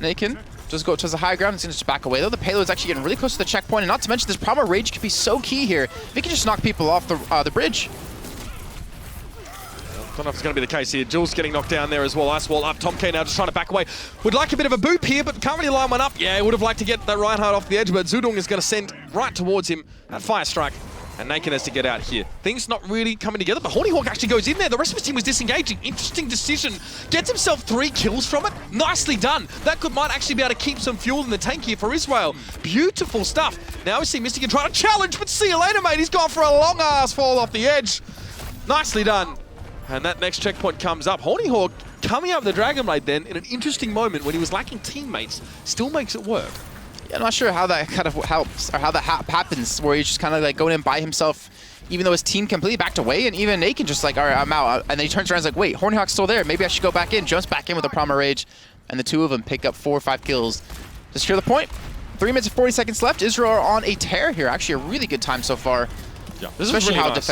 Nakin just go to the high ground. He's going to just back away, though. The payload's actually getting really close to the checkpoint, and not to mention this Primal Rage could be so key here. If he can just knock people off the bridge. Don't know if it's going to be the case here. Jules getting knocked down there as well. Ice wall up. Tom K now just trying to back away. Would like a bit of a boop here, but can't really line one up. Yeah, would have liked to get that Reinhardt off the edge, but Zudong is going to send right towards him that fire strike. And Naked has to get out here. Things not really coming together, but Horny Hawk actually goes in there. The rest of his team was disengaging. Interesting decision. Gets himself 3 kills from it. Nicely done. That might actually be able to keep some fuel in the tank here for Israel. Beautiful stuff. Now we see Mystigan trying to challenge, but see you later, mate. He's gone for a long ass fall off the edge. Nicely done. And that next checkpoint comes up. Horny Hawk coming out with the Dragon Blade then in an interesting moment when he was lacking teammates. Still makes it work. Yeah, I'm not sure how that kind of helps, or how that happens, where he's just kind of like going in by himself, even though his team completely backed away, and even Nakin just like, all right, I'm out. And then he turns around and is like, wait, Horny Hawk's still there. Maybe I should go back in. Jumps back in with a Primal Rage, and the two of them pick up 4 or 5 kills to secure the point. 3 minutes and 40 seconds left. Israel are on a tear here. Actually, a really good time so far. Yeah, especially really how nice.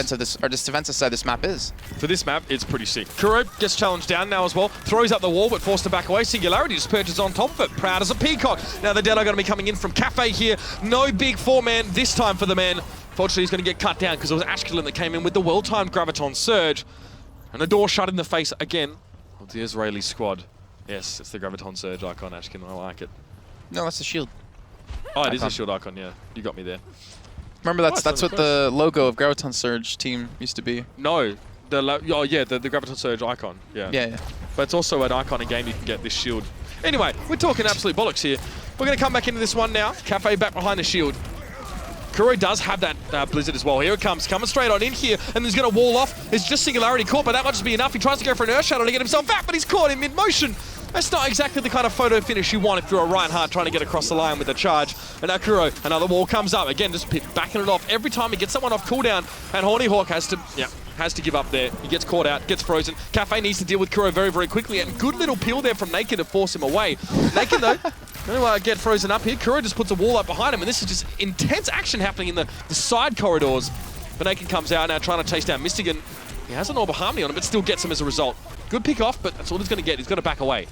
defensive side this map is. For this map, it's pretty sick. Kuro gets challenged down now as well. Throws up the wall, but forced to back away. Singularity just perches on top of it. Proud as a peacock. Now the dead are going to be coming in from Cafe here. No big 4-man this time for the man. Fortunately, he's going to get cut down because it was Ashkelin that came in with the well-timed Graviton Surge. And the door shut in the face again of the Israeli squad. Yes, it's the Graviton Surge icon, Ashkelin. I like it. No, that's the shield. Oh, it is a shield icon, yeah. You got me there. Remember, that's what the logo of Graviton Surge team used to be. No. The Graviton Surge icon. Yeah. Yeah. But it's also an icon in game you can get this shield. Anyway, we're talking absolute bollocks here. We're going to come back into this one now. Cafe back behind the shield. Kuro does have that Blizzard as well. Here it comes. Coming straight on in here. And he's going to wall off. It's just Singularity caught, but that might just be enough. He tries to go for an Earth Shadow to get himself back, but he's caught in mid-motion. That's not exactly the kind of photo finish you want if you're a Reinhardt trying to get across the line with a charge. And now Kuro, another wall comes up. Again, just backing it off every time he gets someone off cooldown. And Horny Hawk has to give up there. He gets caught out, gets frozen. Cafe needs to deal with Kuro very, very quickly. And good little peel there from Naked to force him away. Naked, though, going to get frozen up here. Kuro just puts a wall up behind him. And this is just intense action happening in the side corridors. But Naked comes out now trying to chase down Mystigan. He has an Orb of Harmony on him, but still gets him as a result. Good pick off, but that's all he's going to get. He's got to back away.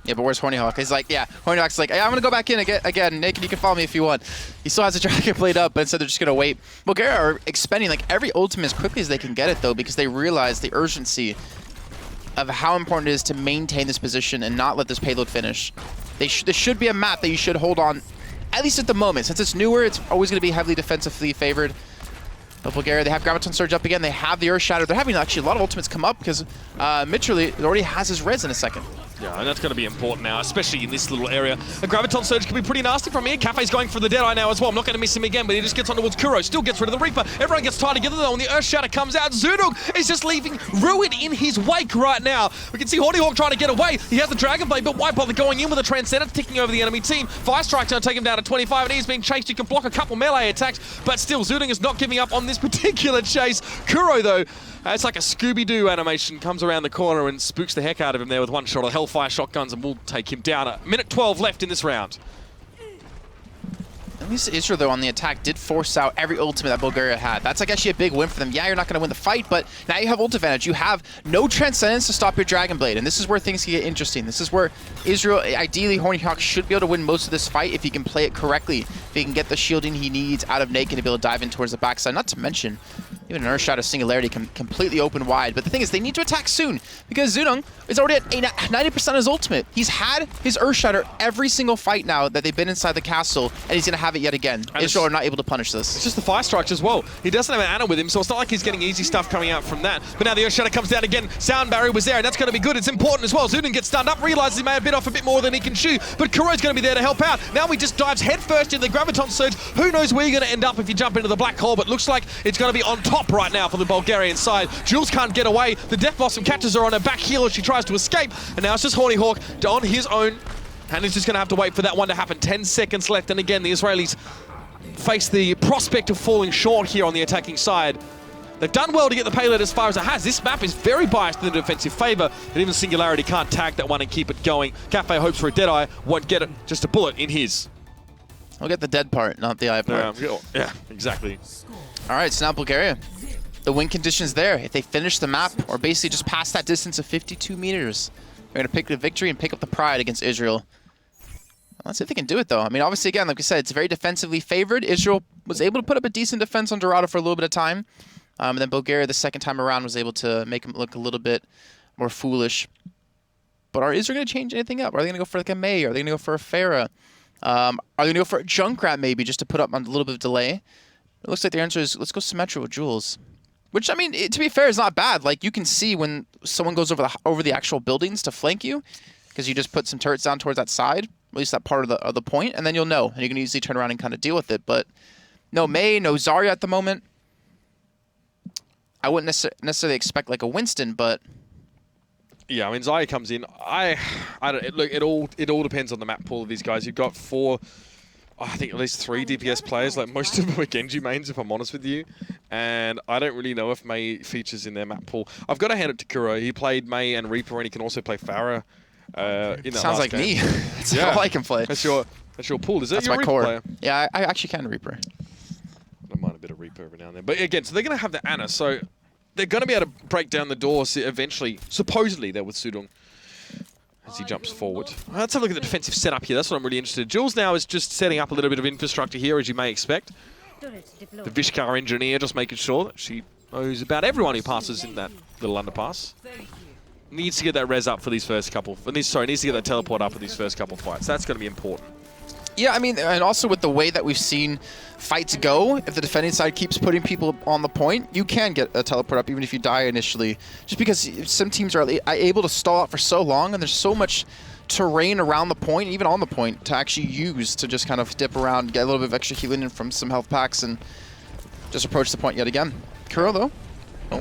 Yeah, but where's Horny Hawk? He's like, yeah, Horny Hawk's like, hey, I'm going to go back in again. Naked, you can follow me if you want. He still has a Dragon Blade up, but instead they're just going to wait. Bulgaria are expending like every ultimate as quickly as they can get it, though, because they realize the urgency of how important it is to maintain this position and not let this payload finish. This should be a map that you should hold on, at least at the moment. Since it's newer, it's always going to be heavily defensively favored. But Bulgaria, they have Graviton Surge up again. They have the Earth Shatter. They're having actually a lot of ultimates come up because Mitcherly already has his res in a second. Yeah, and that's going to be important now, especially in this little area. A Graviton Surge can be pretty nasty from here. Cafe's going for the Deadeye now as well. I'm not going to miss him again, but he just gets on towards Kuro. Still gets rid of the Reaper. Everyone gets tied together though, when the Earth Shatter comes out. Zudug is just leaving ruin in his wake right now. We can see Hornyhawk trying to get away. He has the Dragon Blade, but why bother going in with a Transcendence, ticking over the enemy team? Fire Strike's going to take him down to 25, and he's being chased. You can block a couple melee attacks, but still, Zudug is not giving up on this particular chase. Kuro, though, it's like a Scooby-Doo animation, comes around the corner and spooks the heck out of him there with one shot of Hellfire shotguns, and will take him down. A minute 12 left in this round. At least Israel, though, on the attack did force out every ultimate that Bulgaria had. That's like actually a big win for them. Yeah, you're not going to win the fight, but now you have ult advantage. You have no Transcendence to stop your Dragon Blade, and this is where things can get interesting. This is where Israel, ideally, Hornyhawk should be able to win most of this fight if he can play it correctly. If he can get the shielding he needs out of Naked to be able to dive in towards the backside. Not to mention, even an Earth Shadow Singularity can completely open wide. But the thing is, they need to attack soon because Zudong is already at 90% of his ultimate. He's had his Earth Shatter every single fight now that they've been inside the castle, and he's going to have it yet again. And Israel are not able to punish this. It's just the Fire Strikes as well. He doesn't have an Ana with him, so it's not like he's getting easy stuff coming out from that. But now the Earth Shatter comes down again. Sound Barrier was there, and that's going to be good. It's important as well. Zudong gets stunned up, realizes he may have bit off a bit more than he can chew, but Kuro's going to be there to help out. Now he just dives headfirst into the Graviton Surge. Who knows where you're going to end up if you jump into the black hole, but looks like it's going to be on top right now for the Bulgarian side. Jules can't get away. The Death Blossom catches her on her back heel as she tries to escape, and now it's just Hornyhawk on his own, and he's just going to have to wait for that one to happen. 10 seconds left, and again, the Israelis face the prospect of falling short here on the attacking side. They've done well to get the payload as far as it has. This map is very biased in the defensive favor, and even Singularity can't tag that one and keep it going. Cafe hopes for a Deadeye, won't get it, just a bullet in his. I'll get the dead part, not the eye part. Yeah, exactly. All right, so now Bulgaria. The win condition's there. If they finish the map, or basically just pass that distance of 52 meters, they're going to pick the victory and pick up the pride against Israel. Let's see if they can do it, though. I mean, obviously, again, like we said, it's very defensively favored. Israel was able to put up a decent defense on Dorado for a little bit of time. And then Bulgaria, the second time around, was able to make him look a little bit more foolish. But are Israel going to change anything up? Are they going to go for like a May? Are they going to go for a Farah? Are they going to go for a Junkrat, maybe, just to put up on a little bit of delay? It looks like the answer is, let's go Symmetra with Jules. Which, I mean, to be fair, is not bad. Like, you can see when someone goes over the actual buildings to flank you, because you just put some turrets down towards that side, at least that part of the point, and then you'll know, and you can easily turn around and kind of deal with it. But no May, no Zarya at the moment. I wouldn't necessarily expect like a Winston, but yeah, I mean, Zarya comes in. I don't look. It all depends on the map pool of these guys. You've got four, I think at least 3 DPS players. Like most of them are Genji mains, if I'm honest with you. And I don't really know if May features in their map pool. I've got to hand it to Kuro. He played May and Reaper, and he can also play Farah. Sounds like me. That's all I can play. That's your pool. Is that That's your my Reaper core. player? Yeah, I actually can Reaper. I don't mind a bit of Reaper every now and then. But again, so they're going to have the Ana. So they're going to be able to break down the doors eventually. Supposedly, there with Sudong as he jumps forward. Let's have a look at the defensive setup here. That's what I'm really interested in. Jules now is just setting up a little bit of infrastructure here, as you may expect. The Vishkar engineer just making sure that she knows about everyone who passes in that little underpass. Needs to get that res up for these first couple. Needs to get that teleport up for these first couple fights. That's going to be important. Yeah, I mean, and also with the way that we've seen fights go, if the defending side keeps putting people on the point, you can get a teleport up even if you die initially. Just because some teams are able to stall out for so long, and there's so much terrain around the point, even on the point, to actually use to just kind of dip around, get a little bit of extra healing in from some health packs, and just approach the point yet again. Kuro, though,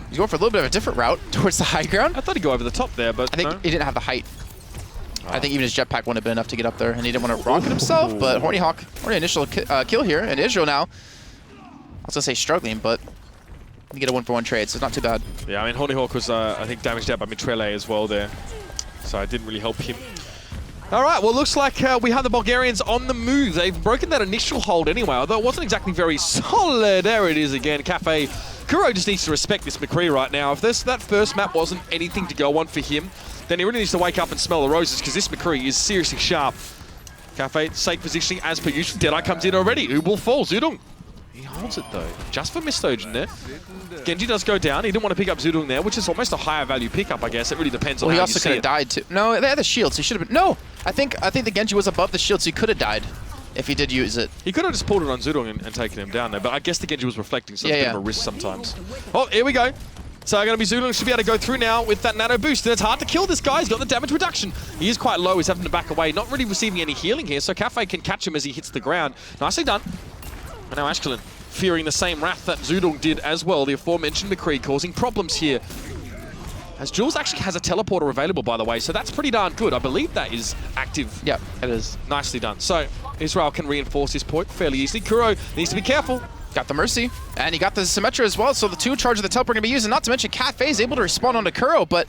he's going for a little bit of a different route towards the high ground. I thought he'd go over the top there, but I think he didn't have the height. I think even his jetpack wouldn't have been enough to get up there, and he didn't want to rocket himself, but Hornyhawk, already initial kill here, and Israel now, I was going to say struggling, but you get a 1-for-1 trade, so it's not too bad. Yeah, I mean, Hornyhawk was, I think, damaged out by Mitrele as well there, so it didn't really help him. All right, well, looks like we have the Bulgarians on the move. They've broken that initial hold anyway, although it wasn't exactly very solid. There it is again, Cafe. Kuro just needs to respect this McCree right now. If that first map wasn't anything to go on for him, then he really needs to wake up and smell the roses, because this McCree is seriously sharp. Cafe, safe positioning as per usual. Deadeye comes in already. Who will fall? Zudong. He holds it though, just for Mistogen there. Genji does go down. He didn't want to pick up Zudong there, which is almost a higher value pickup, I guess. It really depends on how you see it. He also could have died too. No, they had the shields. He should have been. No, I think the Genji was above the shield, so he could have died if he did use it. He could have just pulled it on Zudong and taken him down there, but I guess the Genji was reflecting, so it's a bit of a risk sometimes. Oh, here we go. So going to be Zudong should be able to go through now with that nano boost. It's hard to kill this guy. He's got the damage reduction. He is quite low. He's having to back away. Not really receiving any healing here, so Cafe can catch him as he hits the ground. Nicely done. And now Ashkelon fearing the same wrath that Zudong did as well. The aforementioned McCree causing problems here. As Jules actually has a teleporter available, by the way, so that's pretty darn good. I believe that is active. Yeah, it is. Nicely done. So Israel can reinforce his point fairly easily. Kuro needs to be careful. Got the Mercy, and he got the Symmetra as well, so the 2 charge of the teleport are going to be used, and not to mention Cafe is able to respond onto Kuro, but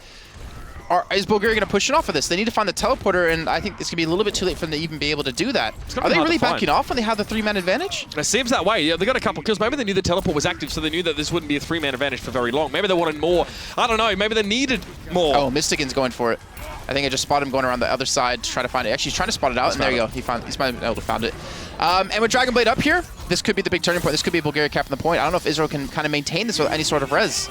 is Bulgaria going to push it off of this? They need to find the teleporter, and I think it's going to be a little bit too late for them to even be able to do that. Are they really backing off when they have the 3-man advantage? It seems that way. Yeah, they got a couple kills. Maybe they knew the teleport was active, so they knew that this wouldn't be a 3-man advantage for very long. Maybe they wanted more. I don't know. Maybe they needed more. Oh, Mystigan's going for it. I think I just spotted him going around the other side to try to find it. Actually, he's trying to spot it out, and there you go. He's been able to find it. And with Dragon Blade up here, this could be the big turning point. This could be Bulgaria capping the point. I don't know if Israel can kind of maintain this with any sort of res.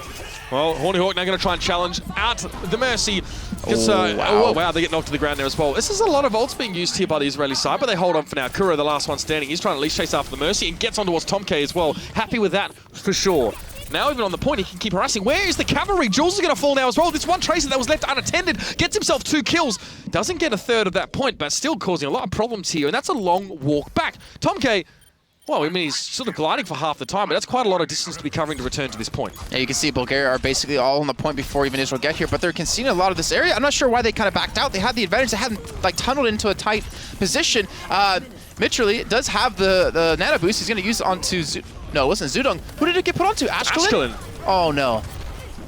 Well, Horny Hawk now going to try and challenge out the Mercy. Wow. Oh, wow, they get knocked to the ground there as well. This is a lot of ults being used here by the Israeli side, but they hold on for now. Kuro, the last one standing, he's trying to at least chase after the Mercy and gets on towards Tom K as well. Happy with that for sure. Now even on the point, he can keep harassing. Where is the cavalry? Jules is going to fall now as well. This one Tracer that was left unattended gets himself 2 kills. Doesn't get a third of that point, but still causing a lot of problems here, and that's a long walk back. Tom K, well, I mean, he's sort of gliding for half the time, but that's quite a lot of distance to be covering to return to this point. Yeah, you can see Bulgaria are basically all on the point before even Israel get here, but they're conceding a lot of this area. I'm not sure why they kind of backed out. They had the advantage. They hadn't, like, tunneled into a tight position. Mitcherly does have the nano boost. He's going to use it onto no, it wasn't Zudong. Who did it get put onto? Ashkelon? Oh, no.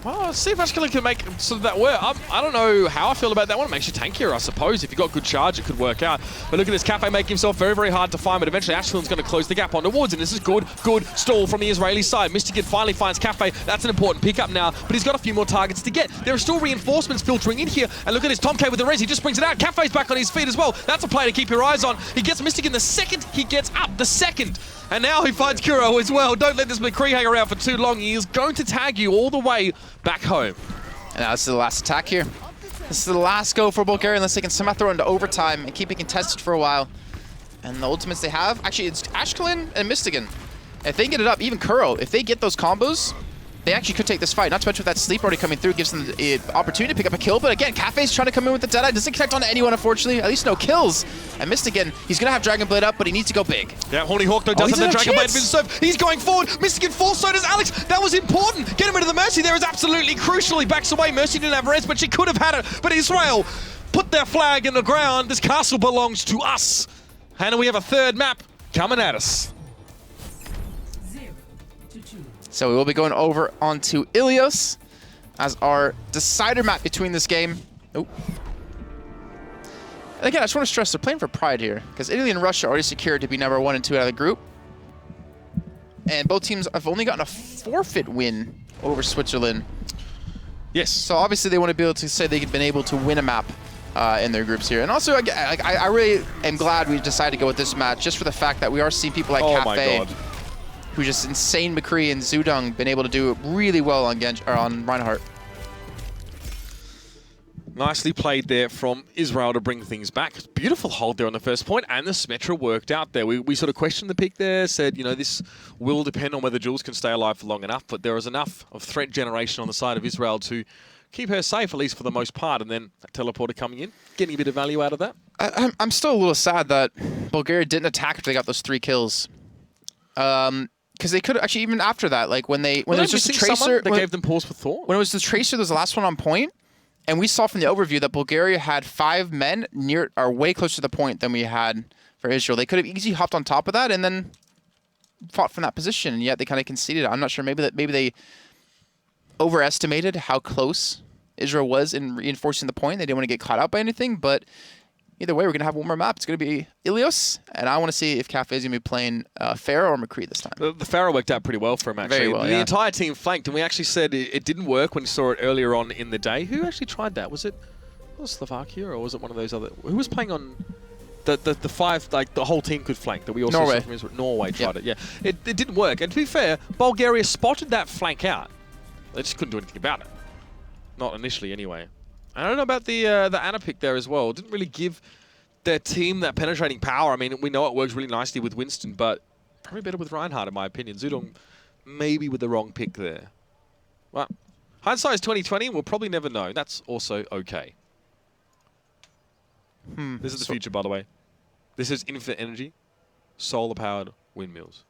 Well, let's see if Ashkelon can make sort of that work. I don't know how I feel about that one. It makes you tankier, I suppose. If you've got good charge, it could work out. But look at this. Cafe making himself very, very hard to find, but eventually Ashkelon's going to close the gap on towards him. This is good stall from the Israeli side. Mystigan finally finds Cafe. That's an important pickup now, but he's got a few more targets to get. There are still reinforcements filtering in here, and look at this. Tom K with the res. He just brings it out. Cafe's back on his feet as well. That's a play to keep your eyes on. He gets Mystigan the second he gets up. The second. And now he finds Kuro as well. Don't let this McCree hang around for too long. He is going to tag you all the way back home. And now this is the last attack here. This is the last go for Bulgaria unless they can somehow throw into overtime and keep it contested for a while. And the ultimates they have, actually it's Ashkelon and Mystigan. If they get it up, even Kuro, if they get those combos, they actually could take this fight. Not to mention with that sleep already coming through, gives them the opportunity to pick up a kill. But again, Cafe's trying to come in with the Deadeye. Doesn't connect on anyone, unfortunately. At least no kills. And Mystigan, he's going to have Dragon Blade up, but he needs to go big. Yeah, Horny Hawk though does have the Dragon Blade serve. He's going forward. Mystigan falls, so does Alex. That was important. Get him into the Mercy there is absolutely crucial. He backs away. Mercy didn't have res, but she could have had it. But Israel put their flag in the ground. This castle belongs to us. And we have a third map coming at us. So we will be going over onto Ilios as our decider map between this game. Oh. And again, I just want to stress they're playing for pride here because Italy and Russia are already secured to be number 1 and 2 out of the group. And both teams have only gotten a forfeit win over Switzerland. Yes. So obviously they want to be able to say they've been able to win a map in their groups here. And also, I really am glad we decided to go with this match just for the fact that we are seeing people like Cafe, who just insane McCree and Zudong been able to do really well on on Reinhardt. Nicely played there from Israel to bring things back. Beautiful hold there on the first point, and the Symmetra worked out there. We sort of questioned the pick there, said, you know, this will depend on whether Jules can stay alive for long enough, but there is enough of threat generation on the side of Israel to keep her safe, at least for the most part, and then that teleporter coming in, getting a bit of value out of that. I'm still a little sad that Bulgaria didn't attack after they got those 3 kills. Because they could actually, even after that, like when there was just a Tracer that gave them pause for thought. When it was the Tracer, there was the last one on point, and we saw from the overview that Bulgaria had 5 men near, or way closer to the point than we had for Israel. They could have easily hopped on top of that and then fought from that position, and yet they kind of conceded. I'm not sure. Maybe they overestimated how close Israel was in reinforcing the point. They didn't want to get caught out by anything, but either way, we're going to have one more map. It's going to be Ilios, and I want to see if Cafe is going to be playing Pharaoh or McCree this time. The Pharaoh worked out pretty well for him, actually. Very well, the yeah. entire team flanked, and we actually said it didn't work when we saw it earlier on in the day. Who actually tried that? Was it Slovakia, or was it one of those other... Who was playing on the five, like the whole team could flank. That we also Norway. saw from Israel. Norway tried it. Yeah, it didn't work. And to be fair, Bulgaria spotted that flank out. They just couldn't do anything about it. Not initially, anyway. I don't know about the Ana pick there as well. Didn't really give their team that penetrating power. I mean, we know it works really nicely with Winston, but probably better with Reinhardt, in my opinion. Zudong maybe with the wrong pick there. Well, hindsight is 2020. We'll probably never know. That's also okay. This is the future, by the way. This is infinite energy, solar-powered windmills.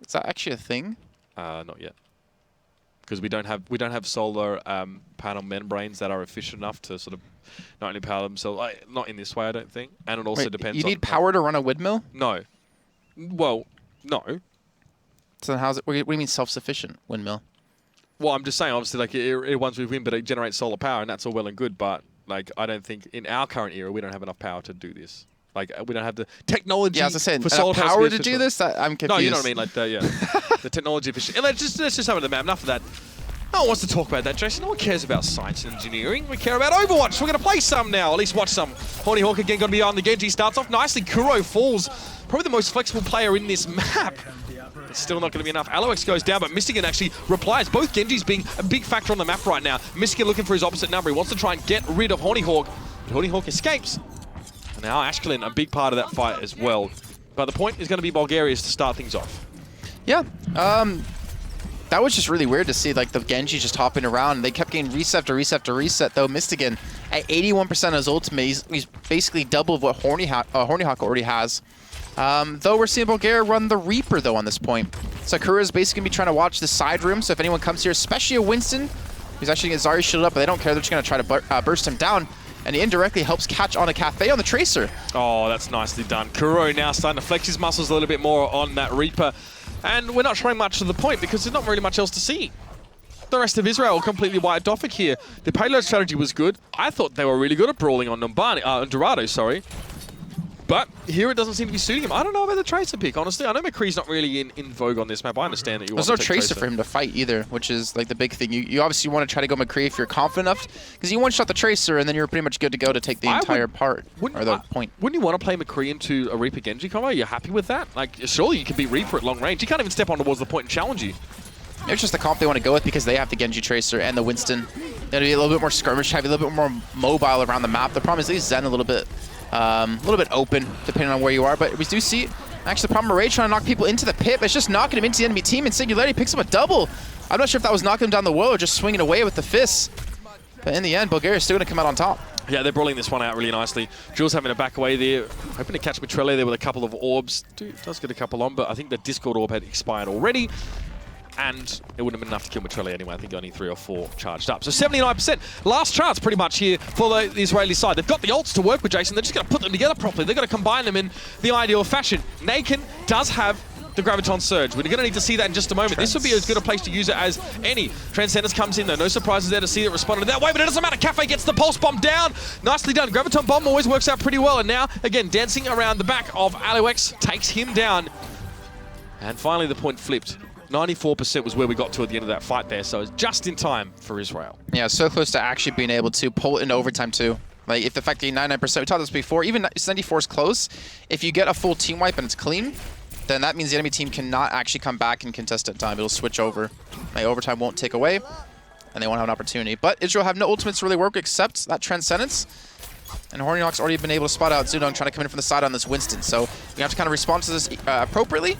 Is that actually a thing? Not yet, because we don't have solar panel membranes that are efficient enough to sort of not only power themselves. Not in this way, I don't think. And it also Wait, depends. You need power to run a windmill? No. Well, no. So then how's it? What do you mean self-sufficient windmill? Well, I'm just saying, obviously, like it runs with wind, but it generates solar power, and that's all well and good. But like, I don't think in our current era we don't have enough power to do this. Like, we don't have the technology Yeah, as I said, for solar power to do this. I'm confused. No, you know what I mean. Like the technology efficient. Let's just have it the map. Enough of that. No one wants to talk about that, Jason. No one cares about science and engineering. We care about Overwatch. We're going to play some now. At least watch some. Horny Hawk again going to be on the Genji. Starts off nicely. Kuro falls. Probably the most flexible player in this map. It's still not going to be enough. Aloex goes down, but Mystigan actually replies. Both Genjis being a big factor on the map right now. Mystigan looking for his opposite number. He wants to try and get rid of Horny Hawk. But Horny Hawk escapes. And now Ashkelin, a big part of that fight as well. But the point is going to be Bulgaria's to start things off. Yeah. That was just really weird to see, like, the Genji just hopping around. They kept getting reset to reset to reset, though. Mystigan, at 81% of his ultimate, he's basically double of what Horny Hawk already has. Though we're seeing Bulgaria run the Reaper, though, on this point. Sakura is basically going to be trying to watch the side room, so if anyone comes here, especially a Winston, who's actually going to get Zarya shielded up, but they don't care. They're just going to try to burst him down. And he indirectly helps catch on a Cafe on the Tracer. Oh, that's nicely done. Kuro now starting to flex his muscles a little bit more on that Reaper. And we're not showing much to the point because there's not really much else to see. The rest of Israel completely wiped off it here. The payload strategy was good. I thought they were really good at brawling on Dorado, sorry. But here it doesn't seem to be suiting him. I don't know about the Tracer pick, honestly. I know McCree's not really in vogue on this map. I understand that you want to There's no take Tracer for him to fight either, which is like the big thing. You obviously want to try to go McCree if you're confident enough, because you one-shot the Tracer and then you're pretty much good to go to take the entire part, or the point. Wouldn't you want to play McCree into a Reaper Genji combo? Are you happy with that? Like, surely you can beat Reaper at long range. You can't even step on towards the point and challenge you. Maybe it's just the comp they want to go with because they have the Genji Tracer and the Winston. It'll be a little bit more skirmish heavy, a little bit more mobile around the map. The problem is they Zen a little bit open, depending on where you are. But we do see, actually, the problem with Ray trying to knock people into the pit, but it's just knocking him into the enemy team, and Singularity picks up a double. I'm not sure if that was knocking him down the wall or just swinging away with the fists. But in the end, Bulgaria's still going to come out on top. Yeah, they're brawling this one out really nicely. Jules having to back away there, hoping to catch Mitrele there with a couple of orbs. Does get a couple on, but I think the Discord orb had expired already. And it wouldn't have been enough to kill Mitrele anyway. I think only 3 or 4 charged up. So 79%. Last chance pretty much here for the Israeli side. They've got the ults to work with, Jason. They're just going to put them together properly. They've got to combine them in the ideal fashion. Naken does have the Graviton Surge. We're going to need to see that in just a moment. This would be as good a place to use it as any. Transcendence comes in though. No surprises there to see it responded that way, but it doesn't matter. Cafe gets the Pulse Bomb down. Nicely done. Graviton Bomb always works out pretty well. And now, again, dancing around the back of Aloex takes him down. And finally the point flipped. 94% was where we got to at the end of that fight there, so it's just in time for Israel. Yeah, so close to actually being able to pull it into overtime too. Like, if the fact that 99%, we talked this before, even 94 is close. If you get a full team wipe and it's clean, then that means the enemy team cannot actually come back and contest at time. It'll switch over. Like, overtime won't take away, and they won't have an opportunity. But Israel have no ultimates to really work except that Transcendence. And Horny Hawk's already been able to spot out Zudong trying to come in from the side on this Winston. So we have to kind of respond to this appropriately.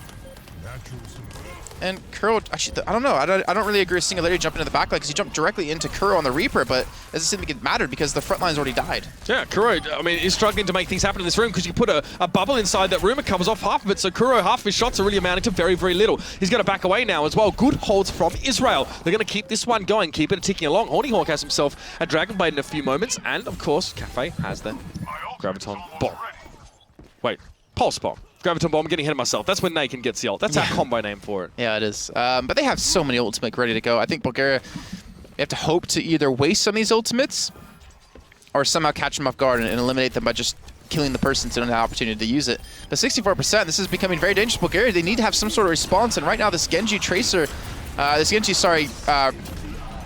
And Kuro, actually, I don't know. I don't really agree with Singularity jumping into the backline because he jumped directly into Kuro on the Reaper, but it doesn't seem like it mattered because the front line's already died. Yeah, Kuro, I mean, is struggling to make things happen in this room because you put a bubble inside that room, it covers off half of it, so Kuro, half of his shots are really amounting to very, very little. He's going to back away now as well. Good holds from Israel. They're going to keep this one going, keep it ticking along. Horny Hawk has himself a Dragon Blade in a few moments, and of course, Cafe has the Graviton Bomb. Wait, Pulse Bomb. Graviton Bomb, I'm getting ahead of myself. That's when Naken gets the ult. That's our combo name for it. Yeah, it is. But they have so many ultimates ready to go. I think Bulgaria, they have to hope to either waste some of these ultimates or somehow catch them off guard and eliminate them by just killing the person so they don't have the opportunity to use it. But 64%, this is becoming very dangerous. Bulgaria, they need to have some sort of response. And right now, this Genji Tracer,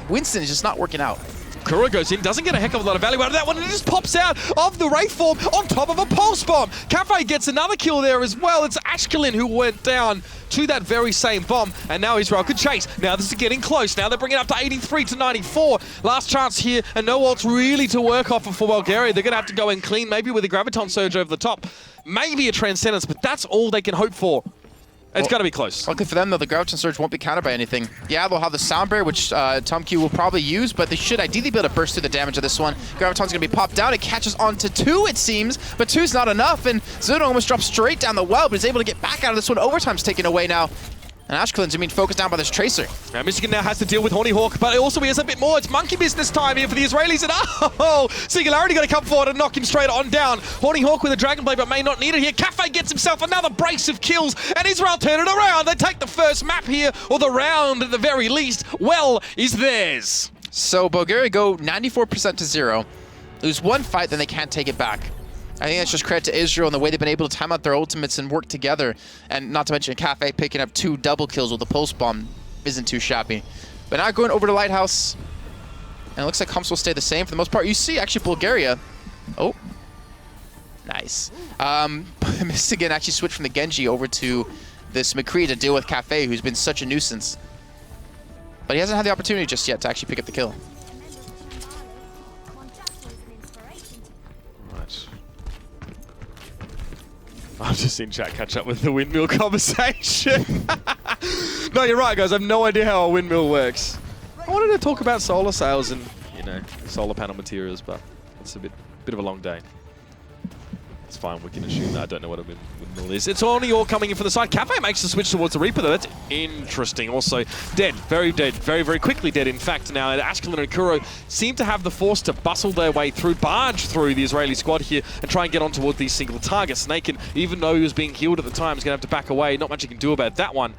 Winston is just not working out. Kuro goes in, doesn't get a heck of a lot of value out of that one, and it just pops out of the Wraith form on top of a Pulse Bomb. Cafe gets another kill there as well. It's Ashkelin who went down to that very same bomb, and now Israel could chase. Now this is getting close. Now they're bringing it up to 83 to 94. Last chance here, and no ults really to work off for Bulgaria. They're going to have to go in clean, maybe with a Graviton Surge over the top. Maybe a Transcendence, but that's all they can hope for. It's going to be close. Luckily for them, though, the Graviton Surge won't be countered by anything. Yeah, they'll have the Sound Barrier, which Tom Q will probably use, but they should ideally be able to burst through the damage of this one. Graviton's going to be popped down. It catches onto 2, it seems, but 2's not enough, and Zuno almost drops straight down the well, but is able to get back out of this one. Overtime's taken away now. And Ashkelin's being focused down by this Tracer. Now Michigan now has to deal with Horny Hawk, but also he has a bit more. It's monkey business time here for the Israelis, and oh, Singularity going to come forward and knock him straight on down. Horny Hawk with a Dragon Blade, but may not need it here. Cafe gets himself another brace of kills, and Israel turn it around. They take the first map here, or the round at the very least. Well is theirs. So Bulgaria go 94% to 0. Lose one fight, then they can't take it back. I think that's just credit to Israel and the way they've been able to time out their ultimates and work together. And not to mention Cafe picking up 2 double kills with the Pulse Bomb isn't too shabby. But now going over to Lighthouse. And it looks like comps will stay the same for the most part. You see actually Bulgaria. Oh. Nice. Michigan actually switched from the Genji over to this McCree to deal with Cafe, who's been such a nuisance. But he hasn't had the opportunity just yet to actually pick up the kill. I've just seen chat catch up with the windmill conversation. No, you're right, guys. I have no idea how a windmill works. I wanted to talk about solar sails and, you know, solar panel materials, but it's a bit of a long day. It's fine. We can assume that I don't know what a windmill is. It's only all coming in from the side. Cafe makes the switch towards the Reaper, though. That's interesting. Also, dead. Very, very quickly dead, in fact. Now, Ashkelin and Kuro seem to have the force to bustle their way through, barge through the Israeli squad here and try and get on towards these single targets. Naken, even though he was being healed at the time, is going to have to back away. Not much he can do about that one.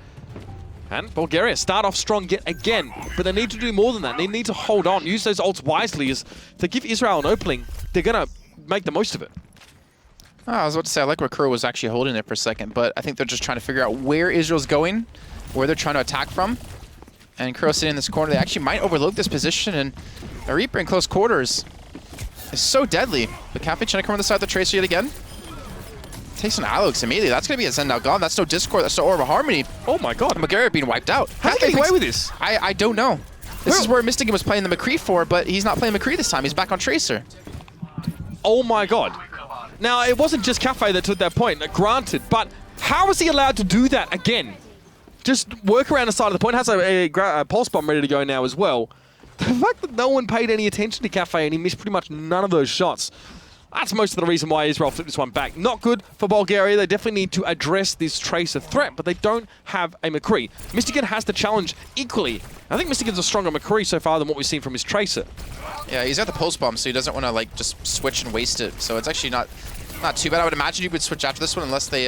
And Bulgaria start off strong yet again, but they need to do more than that. They need to hold on, use those ults wisely. As to give Israel an opening, they're going to make the most of it. Oh, I was about to say, I like where Kuro was actually holding it for a second, but I think they're just trying to figure out where Israel's going, where they're trying to attack from. And Kuro sitting in this corner, they actually might overlook this position, and a Reaper in close quarters is so deadly. But Cafe trying to come on the side of the Tracer yet again. Takes an Alex immediately. That's going to be a Zen now gone. That's no Discord, that's no Orb of Harmony. Oh my god. Bulgaria being wiped out. How did he get away with this? I don't know. This is where Mystigan was playing the McCree for, but he's not playing McCree this time. He's back on Tracer. Oh my god. Now, it wasn't just Cafe that took that point, granted, but how is he allowed to do that again? Just work around the side of the point, has a Pulse Bomb ready to go now as well. The fact that no one paid any attention to Cafe and he missed pretty much none of those shots, that's most of the reason why Israel flipped this one back. Not good for Bulgaria. They definitely need to address this Tracer threat, but they don't have a McCree. Mystigan has the challenge equally. I think Mystigan's a stronger McCree so far than what we've seen from his Tracer. Yeah, he's got the Pulse Bomb, so he doesn't want to like just switch and waste it. So it's actually not too bad. I would imagine you would switch after this one unless they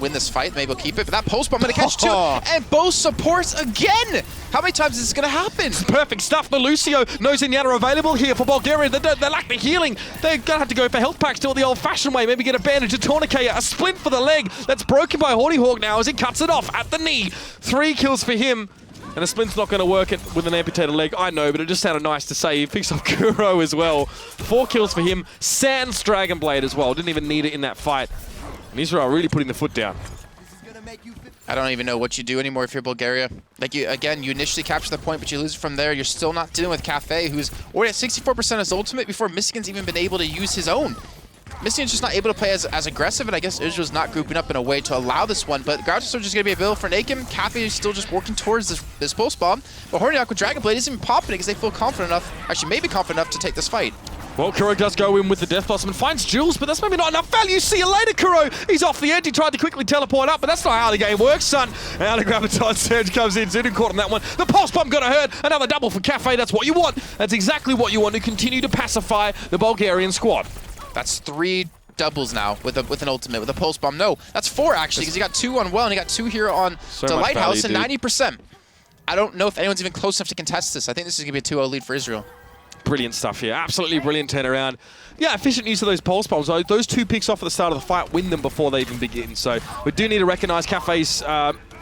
win this fight. Maybe we'll keep it. But that Pulse Bomb going to catch 2. And both supports again. How many times is this going to happen? It's perfect stuff. The Lucio, no Zenyatta available here for Bulgaria. They lack the healing. They're going to have to go for health packs still the old-fashioned way. Maybe get a bandage, a tourniquet, a splint for the leg. That's broken by Horny Hawk now as he cuts it off at the knee. 3 kills for him. And a splint's not going to work it with an amputated leg. I know, but it just sounded nice to say. He picks up Kuro as well. 4 kills for him. Sans Dragon Blade as well. Didn't even need it in that fight. And Israel really putting the foot down. I don't even know what you do anymore if you're Bulgaria. Like, you initially capture the point, but you lose it from there. You're still not dealing with Cafe, who's already at 64% of his ultimate before Mystigan's even been able to use his own. Mystigan's just not able to play as aggressive, and I guess Israel's not grouping up in a way to allow this one. But Grouch is just going to be a bill for Nakem. Cafe is still just working towards this Pulse Bomb. But Horniak with Dragon Blade isn't even popping it because they feel confident enough, actually maybe confident enough to take this fight. Well, Kuro does go in with the Death Blossom and finds Jules, but that's maybe not enough value. See you later, Kuro. He's off the edge. He tried to quickly teleport up, but that's not how the game works, son. Now the Graviton Surge comes in. Zunu caught on that one. The Pulse Bomb got to hurt. Another double for Cafe. That's what you want. That's exactly what you want to continue to pacify the Bulgarian squad. That's 3 doubles now with an ultimate, with a Pulse Bomb. No, that's 4 actually, because he got 2 on Well and he got 2 here on the Lighthouse and 90%. I don't know if anyone's even close enough to contest this. I think this is going to be a 2-0 lead for Israel. Brilliant stuff here. Absolutely brilliant turnaround. Yeah, efficient use of those Pulse Bombs. Those 2 picks off at the start of the fight win them before they even begin. So we do need to recognize Cafe's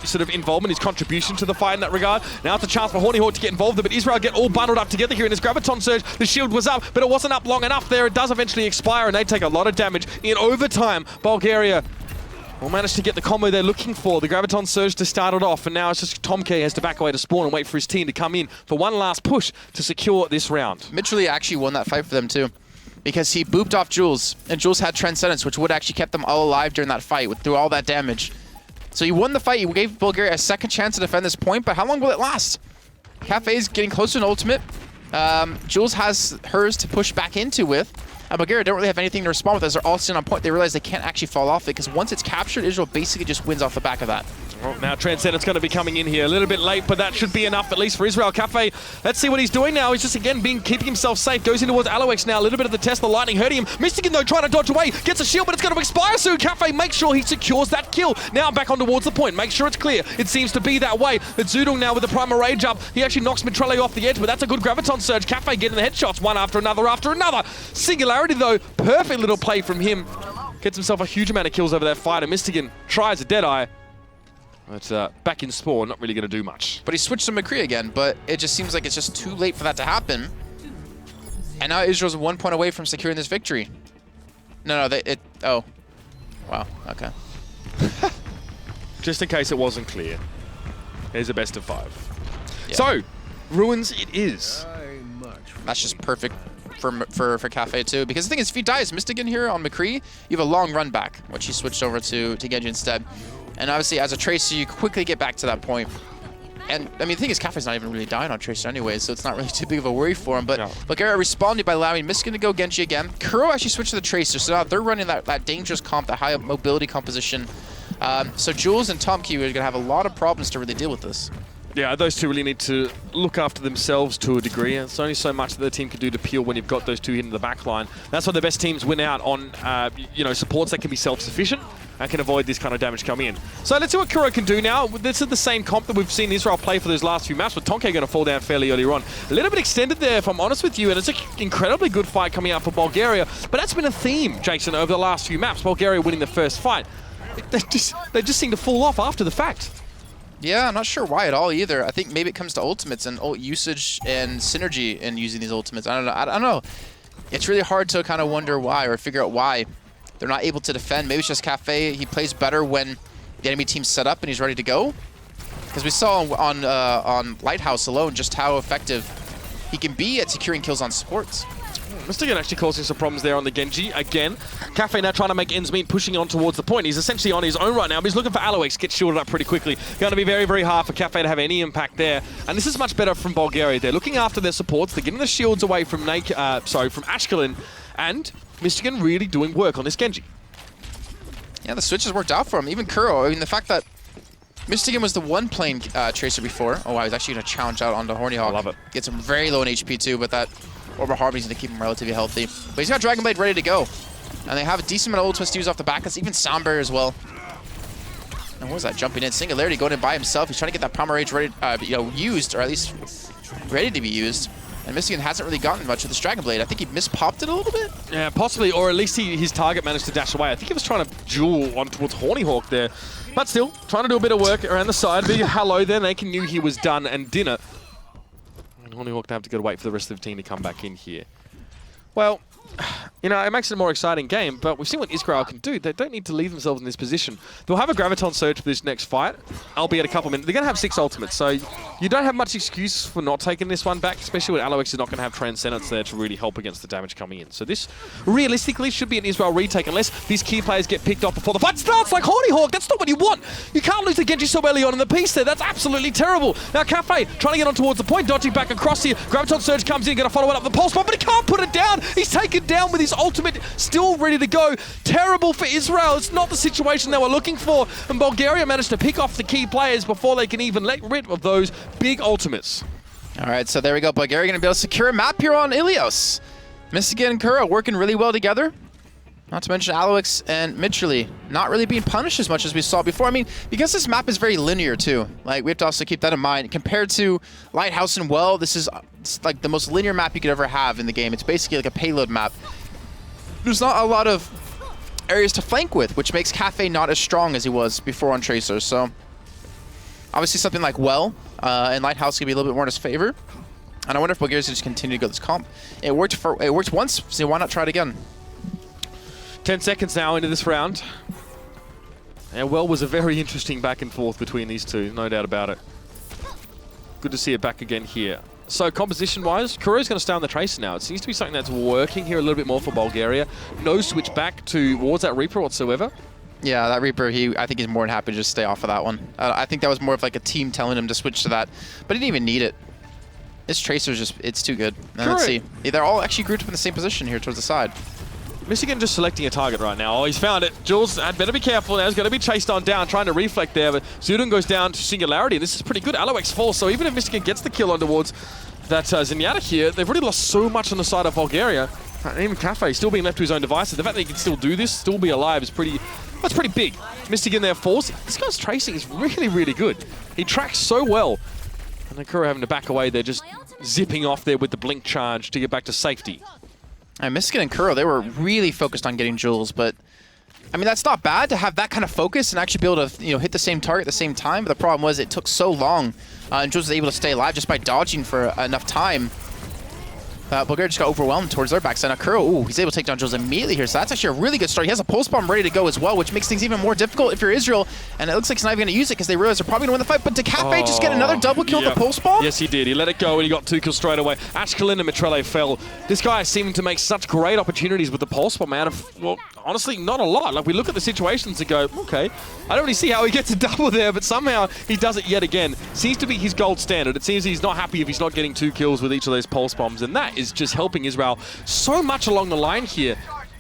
sort of involvement, his contribution to the fight in that regard. Now it's a chance for Hornyhawk to get involved, but Israel get all bundled up together here in his Graviton Surge. The shield was up, but it wasn't up long enough there. It does eventually expire, and they take a lot of damage. In overtime, Bulgaria will manage to get the combo they're looking for. The Graviton Surge to start it off, and now it's just Tomke has to back away to spawn and wait for his team to come in for one last push to secure this round. Mitchell actually won that fight for them too, because he booped off Jules, and Jules had Transcendence, which would actually kept them all alive during that fight through all that damage. So he won the fight. He gave Bulgaria a second chance to defend this point, but how long will it last? Cafe's getting close to an ultimate. Jules has hers to push back into with. Bulgaria don't really have anything to respond with as they're all sitting on point. They realize they can't actually fall off it, because once it's captured, Israel basically just wins off the back of that. Well, now Transcendent's going to be coming in here a little bit late, but that should be enough at least for Israel. Cafe, let's see what he's doing now. He's just again keeping himself safe. Goes in towards Aloex now. A little bit of the test. The lightning hurting him. Mystican though trying to dodge away. Gets a shield, but it's going to expire soon. Cafe makes sure he secures that kill. Now back on towards the point. Make sure it's clear. It seems to be that way. But Zudung now with the Primal Rage up. He actually knocks Mitrele off the edge, but that's a good Graviton Surge. Cafe getting the headshots one after another after another. Singularity though. Perfect little play from him. Gets himself a huge amount of kills over that fight. And Mystican tries a Deadeye. But back in spawn, not really going to do much. But he switched to McCree again, but it just seems like it's just too late for that to happen. And now Israel's 1 point away from securing this victory. No, oh. Wow, okay. Just in case it wasn't clear, here's a best of 5. Yeah. So, Ruins it is. That's just perfect for Cafe too, because the thing is, if he dies Mystican here on McCree, you have a long run back, which he switched over to Genji instead. And obviously, as a Tracer, you quickly get back to that point. And, I mean, the thing is, Cafe's not even really dying on Tracer anyway, so it's not really too big of a worry for him. But no. Bulgaria responded by allowing Mystican to go Genji again. Kuro actually switched to the Tracer, so now they're running that dangerous comp, the high mobility composition. So Jules and Tomke are going to have a lot of problems to really deal with this. Yeah, those two really need to look after themselves to a degree. It's only so much that the team can do to peel when you've got those two hitting the back line. That's why the best teams win out on, supports that can be self-sufficient and can avoid this kind of damage coming in. So let's see what Kuro can do now. This is the same comp that we've seen Israel play for those last few maps, with Tonke going to fall down fairly early on. A little bit extended there, if I'm honest with you, and it's an incredibly good fight coming out for Bulgaria, but that's been a theme, Jason, over the last few maps. Bulgaria winning the first fight. They just seem to fall off after the fact. Yeah, I'm not sure why at all either. I think maybe it comes to ultimates and usage and synergy in using these ultimates. I don't know. It's really hard to kind of wonder why or figure out why they're not able to defend. Maybe it's just Cafe. He plays better when the enemy team's set up and he's ready to go. Because we saw on Lighthouse alone just how effective he can be at securing kills on supports. Mystican actually causing some problems there on the Genji again. Cafe now trying to make ends meet, pushing on towards the point. He's essentially on his own right now, but he's looking for Aloex, gets shielded up pretty quickly. Going to be very, very hard for Cafe to have any impact there. And this is much better from Bulgaria. They're looking after their supports. They're getting the shields away from from Ashkelon, and Mystican really doing work on this Genji. Yeah, the switch has worked out for him. Even Kuro, I mean, the fact that Mystican was the one playing Tracer before. Oh, wow, he's actually going to challenge out onto Hornyhawk. Love it. Gets him very low in HP too, but that Orbital Harmony's going to keep him relatively healthy. But he's got Dragon Blade ready to go. And they have a decent amount of ultimates to use off the back. That's even Sound Barrier as well. And what was that? Jumping in. Singularity going in by himself. He's trying to get that Primal Rage ready, used, or at least ready to be used. And Mystican hasn't really gotten much with this Dragon Blade. I think he mispopped it a little bit. Yeah, possibly, or at least his target managed to dash away. I think he was trying to duel on towards Hornyhawk there. But still, trying to do a bit of work around the side. Big hello there. They knew he was done and dinner. Hornyhawk to have to go to wait for the rest of the team to come back in here. Well, it makes it a more exciting game, but we've seen what Israel can do. They don't need to leave themselves in this position. They'll have a Graviton Surge for this next fight, albeit a couple minutes. They're going to have 6 ultimates, so you don't have much excuse for not taking this one back, especially when Aloex is not going to have Transcendence there to really help against the damage coming in. So this, realistically, should be an Israel retake, unless these key players get picked off before the fight starts, like Hornyhawk. That's not what you want. You can't lose to Genji so early on in the piece there. That's absolutely terrible. Now, Cafe trying to get on towards the point, dodging back across here. Graviton Surge comes in, going to follow it up the pulse spot, but he can't put it down. He's taken down with his ultimate, still ready to go. Terrible for Israel. It's not the situation they were looking for, and Bulgaria managed to pick off the key players before they can even let rid of those big ultimates. All right, so there we go. Bulgaria going to be able to secure a map here on Ilios. Mystican and Kuro working really well together. Not to mention Aloex and Mitrele not really being punished as much as we saw before. I mean, because this map is very linear too. Like, we have to also keep that in mind. Compared to Lighthouse and Well, this is like the most linear map you could ever have in the game. It's basically like a payload map. There's not a lot of areas to flank with, which makes Cafe not as strong as he was before on Tracer. So Obviously something like and Lighthouse could be a little bit more in his favor. And I wonder if Bulgaria's going to continue to go this comp. It worked once, so why not try it again? 10 seconds now into this round. And well was a very interesting back and forth between these two, no doubt about it. Good to see it back again here. So composition-wise, Kuro's going to stay on the Tracer now. It seems to be something that's working here a little bit more for Bulgaria. No switch back towards that Reaper whatsoever. Yeah, that Reaper, I think he's more than happy to just stay off of that one. I think that was more of like a team telling him to switch to that, but he didn't even need it. This Tracer's just, it's too good. Now, let's see. Yeah, they're all actually grouped up in the same position here towards the side. Michigan just selecting a target right now. Oh, he's found it. Jules had better be careful now. He's going to be chased on down, trying to reflect there, but Zudun goes down to Singularity. This is pretty good. Aloex falls, so even if Michigan gets the kill on towards that Zenyatta here, they've already lost so much on the side of Bulgaria. And even Cafe still being left to his own devices. The fact that he can still do this, still be alive, is that's pretty big. Michigan there falls. This guy's tracing is really, really good. He tracks so well. And Nakura having to back away. They're just zipping off there with the blink charge to get back to safety. And Michigan and Kuro, they were really focused on getting Jules, but I mean, that's not bad to have that kind of focus and actually be able to, hit the same target at the same time. But the problem was it took so long, and Jules was able to stay alive just by dodging for enough time. Bulgaria just got overwhelmed towards their backside. Now Kuro, he's able to take down Jules immediately here, so that's actually a really good start. He has a pulse bomb ready to go as well, which makes things even more difficult if you're Israel, and it looks like he's not even going to use it because they realize they're probably going to win the fight. But did Cafe just get another double kill with the pulse bomb? Yes, he did. He let it go and he got 2 kills straight away. Ashkelin and Mitrele fell. This guy is seeming to make such great opportunities with the pulse bomb out of, well, honestly, not a lot. Like, we look at the situations and go, okay, I don't really see how he gets a double there, but somehow he does it yet again. Seems to be his gold standard. It seems he's not happy if he's not getting 2 kills with each of those pulse bombs, and that is just helping Israel so much along the line here.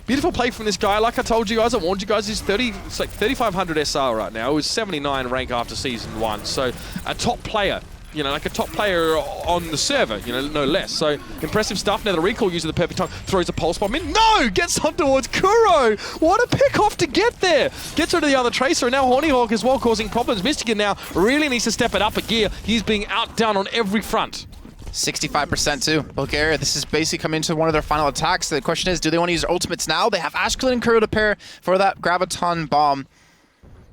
Beautiful play from this guy. Like I told you guys, I warned you guys, he's 3,500 SR right now. He was 79 rank after Season 1. So a top player, like a top player on the server, no less. So impressive stuff. Now the recall user the perfect time, throws a pulse bomb in. No! Gets on towards Kuro! What a pick off to get there! Gets rid of the other Tracer, and now Hornyhawk as well causing problems. Michigan now really needs to step it up a gear. He's being outdone on every front. 65% too. Bulgaria, this is basically coming into one of their final attacks. The question is, do they want to use their ultimates now? They have Ashkelin and Kuro to pair for that Graviton bomb.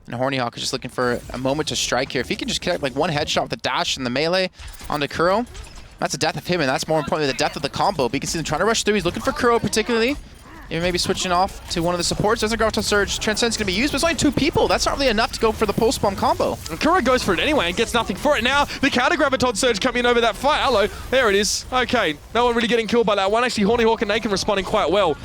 And Hornyhawk is just looking for a moment to strike here. If he can just connect like one headshot with the dash and the melee onto Kuro, that's the death of him, and that's more importantly the death of the combo. But you can see them trying to rush through. He's looking for Kuro particularly. Even maybe switching off to one of the supports. There's a Graviton Surge. Transcend's going to be used, but it's only 2 people. That's not really enough to go for the pulse bomb combo. And Kuro goes for it anyway and gets nothing for it. Now, the counter Graviton Surge coming in over that fight. Hello, there it is. Okay, no one really getting killed by that one. Actually, Hornyhawk and Naken responding quite well.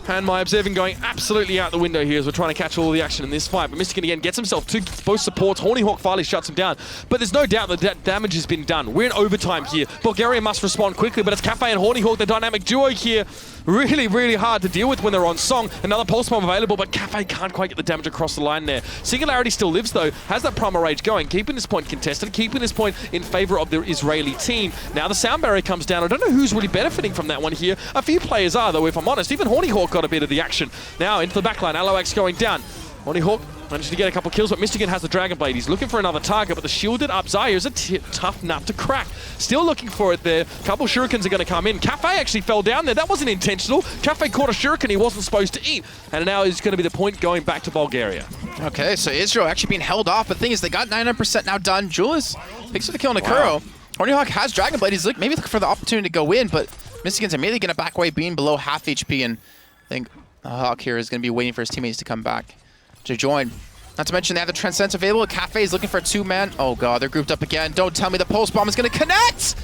And my observing going absolutely out the window here as we're trying to catch all the action in this fight. But Michigan again gets himself to both supports. Hornyhawk finally shuts him down. But there's no doubt that damage has been done. We're in overtime here. Bulgaria must respond quickly, but it's Cafe and Hornyhawk, the dynamic duo here. Really, really hard to deal with when they're on song. Another pulse bomb available, but Cafe can't quite get the damage across the line there. Singularity still lives though, has that Primal Rage going, keeping this point contested, keeping this point in favor of the Israeli team. Now the sound barrier comes down. I don't know who's really benefiting from that one here. A few players are though, if I'm honest. Even Hornyhawk got a bit of the action. Now into the backline, Aloex going down. Hornyhawk managed to get a couple kills, but Michigan has the Dragon Blade. He's looking for another target, but the shielded up Zaya is a tough nut to crack. Still looking for it there. A couple shurikens are going to come in. Cafe actually fell down there. That wasn't intentional. Cafe caught a shuriken he wasn't supposed to eat, and now is going to be the point going back to Bulgaria. Okay, so Israel actually being held off, but the thing is, they got 99% now done. Jules picks up the kill on Nakuro. Hornyhawk has Dragon Blade. He's maybe looking for the opportunity to go in, but Michigan's immediately going to back away, being below half HP, and I think Hawk here is going to be waiting for his teammates to come back to join. Not to mention they have the Transcendence available. Cafe is looking for a 2-man. Oh god, they're grouped up again. Don't tell me the pulse bomb is going to connect!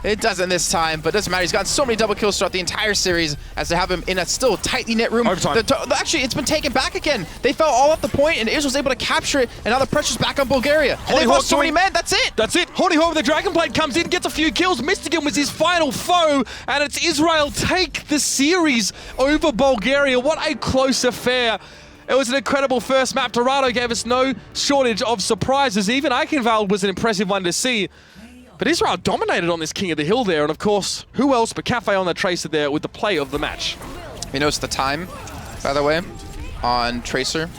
It doesn't this time, but it doesn't matter. He's gotten so many double kills throughout the entire series as they have him in a still tightly knit room. Actually, it's been taken back again. They fell all at the point, and Israel's able to capture it, and now the pressure's back on Bulgaria. And they've lost so many men, that's it! That's it! Hornyhawk with the Dragon Blade comes in, gets a few kills. Michigan was his final foe, and it's Israel take the series over Bulgaria. What a close affair. It was an incredible first map. Dorado gave us no shortage of surprises. Even Eichenwald was an impressive one to see. But Israel dominated on this King of the Hill there. And of course, who else but Cafe on the Tracer there with the play of the match. You notice the time, by the way, on Tracer,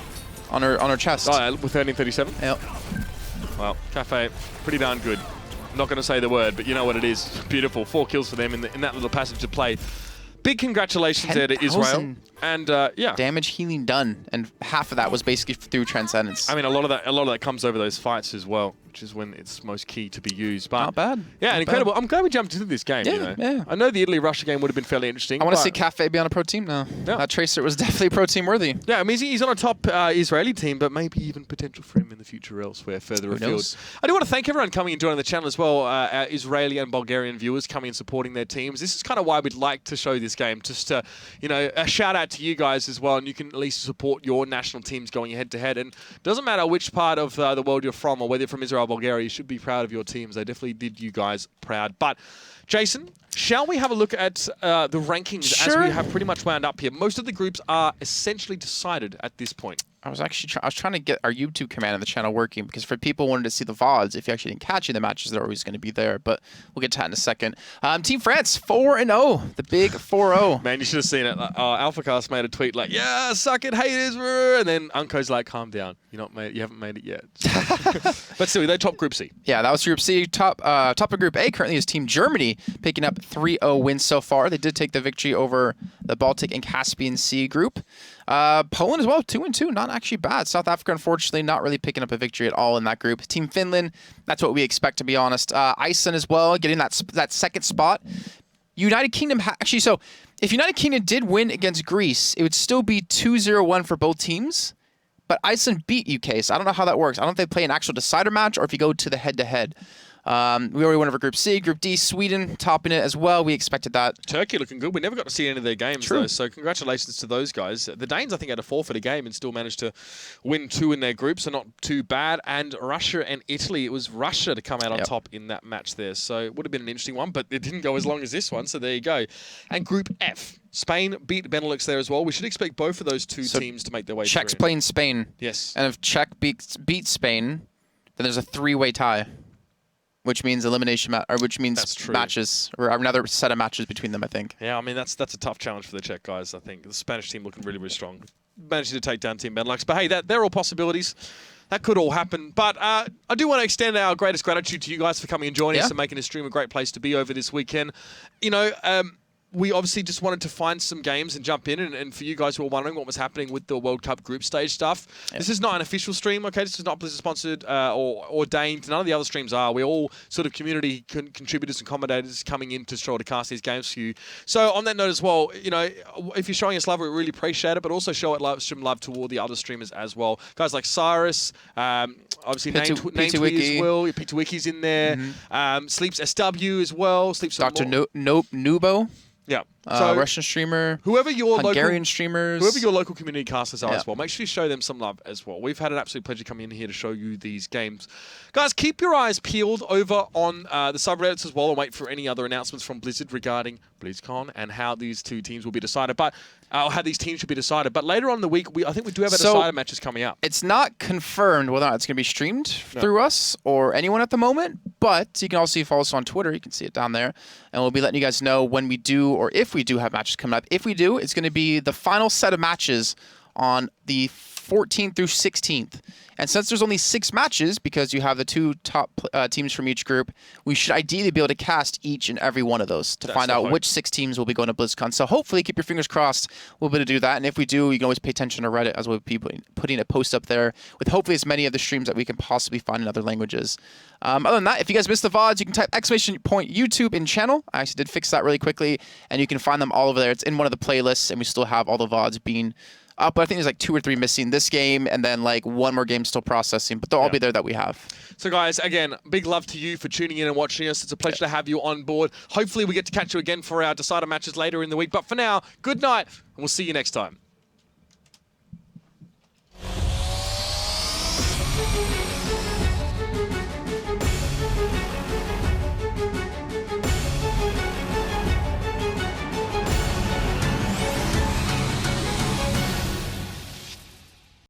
on her chest. Oh, with 13:37? Yep. Well, Cafe, pretty darn good. I'm not going to say the word, but you know what it is. Beautiful. 4 kills for them in that little passage of play. big congratulations there to Israel. 10,000 And yeah, damage healing done, and half of that was basically through Transcendence. I mean, a lot of that comes over those fights as well, which is when it's most key to be used. But not bad. Yeah, not incredible. bad. I'm glad we jumped into this game. Yeah, you know? yeah. I know the Italy-Russia game would have been fairly interesting. I want to see Cafe be on a pro team now. Yeah. That Tracer was definitely pro team worthy. Yeah, I mean, he's on a top Israeli team, but maybe even potential for him in the future elsewhere, further afield. knows? I do want to thank everyone coming and joining the channel as well, our Israeli and Bulgarian viewers coming and supporting their teams. This is kind of why we'd like to show this game, just to, you know, a shout out to you guys as well, and you can at least support your national teams going head-to-head. And it doesn't matter which part of the world you're from, or whether you're from Israel or Bulgaria, you should be proud of your teams. They definitely did you guys proud. But, Jason, shall we have a look at the rankings as we have pretty much wound up here? Most of the groups are essentially decided at this point. I was trying to get our YouTube command in the channel working, because for people who wanted to see the VODs, if you actually didn't catch it, the matches, they're always going to be there. But we'll get to that in a second. Team France 4-0, the big 4-0. Man, you should have seen it. AlphaCast made a tweet like, "Yeah, suck it, haters," and then Unco's like, "Calm down, you haven't made it yet." But still, they top Group C. Yeah, that was Group C. Top of Group A currently is Team Germany, picking up 3-0 wins so far. They did take the victory over the Baltic and Caspian Sea group. Poland as well, 2-2, not actually bad. South Africa, unfortunately, not really picking up a victory at all in that group. Team Finland, that's what we expect, to be honest. Iceland as well, getting that second spot. United Kingdom, actually, so if United Kingdom did win against Greece, it would still be 2-0-1 for both teams. But Iceland beat UK, so I don't know how that works. I don't know if they play an actual decider match or if you go to the head-to-head. We already went over Group C. Group D, Sweden topping it as well. We expected that. Turkey looking good. We never got to see any of their games, True. though, so congratulations to those guys. The Danes, I think, had a forfeit a game and still managed to win 2 in their group, so not too bad. And Russia and Italy, it was Russia to come out on top in that match there, so it would have been an interesting one, but it didn't go as long as this one, so there you go. And Group F, Spain beat Benelux there as well. We should expect both of those two teams to make their way through. Czechs playing Spain. Yes. And if Czech beats Spain, then there's a 3-way tie, which means elimination which means matches, or another set of matches between them, I think. Yeah, I mean, that's a tough challenge for the Czech guys, I think. The Spanish team looking really, really strong. Managing to take down Team Benelux. But hey, they're all possibilities. That could all happen. But I do want to extend our greatest gratitude to you guys for coming and joining us and making this stream a great place to be over this weekend. You know, we obviously just wanted to find some games and jump in, and for you guys who were wondering what was happening with the World Cup group stage stuff, this is not an official stream, okay? This is not Blizzard-sponsored or ordained. None of the other streams are. We're all sort of community contributors and commentators coming in to try to cast these games for you. So on that note as well, you know, if you're showing us love, we really appreciate it, but also show some love toward the other streamers as well. Guys like Cyrus, obviously Name Tweet as well. Peter Wiki's in there. Sleeps SW as well. Sleeps Dr. Nubo. Yeah. So Russian streamer, whoever your Hungarian streamers, whoever your local community casters are as well, make sure you show them some love as well. We've had an absolute pleasure coming in here to show you these games. Guys, keep your eyes peeled over on the subreddits as well, and wait for any other announcements from Blizzard regarding BlizzCon and how these two teams will be decided. But how these teams should be decided. But later on in the week, I think we do have a decider matches coming up. It's not confirmed whether or not it's going to be streamed through us or anyone at the moment, but you can also follow us on Twitter. You can see it down there, and we'll be letting you guys know when we do, or if we do have matches coming up. If we do, it's going to be the final set of matches on the 14th through 16th. And since there's only 6 matches, because you have the 2 top teams from each group, we should ideally be able to cast each and every one of those to find out which 6 teams will be going to BlizzCon. So hopefully, keep your fingers crossed, we'll be able to do that. And if we do, you can always pay attention to Reddit, as we'll be putting a post up there with hopefully as many of the streams that we can possibly find in other languages. Other than that, if you guys missed the VODs, you can type !YouTube in channel. I actually did fix that really quickly, and you can find them all over there. It's in one of the playlists, and we still have all the VODs being up, but I think there's like 2 or 3 missing this game, and then like 1 more game still processing, but they'll all be there that we have. So guys, again, big love to you for tuning in and watching us. It's a pleasure to have you on board. Hopefully we get to catch you again for our decider matches later in the week, but for now, good night, and we'll see you next time.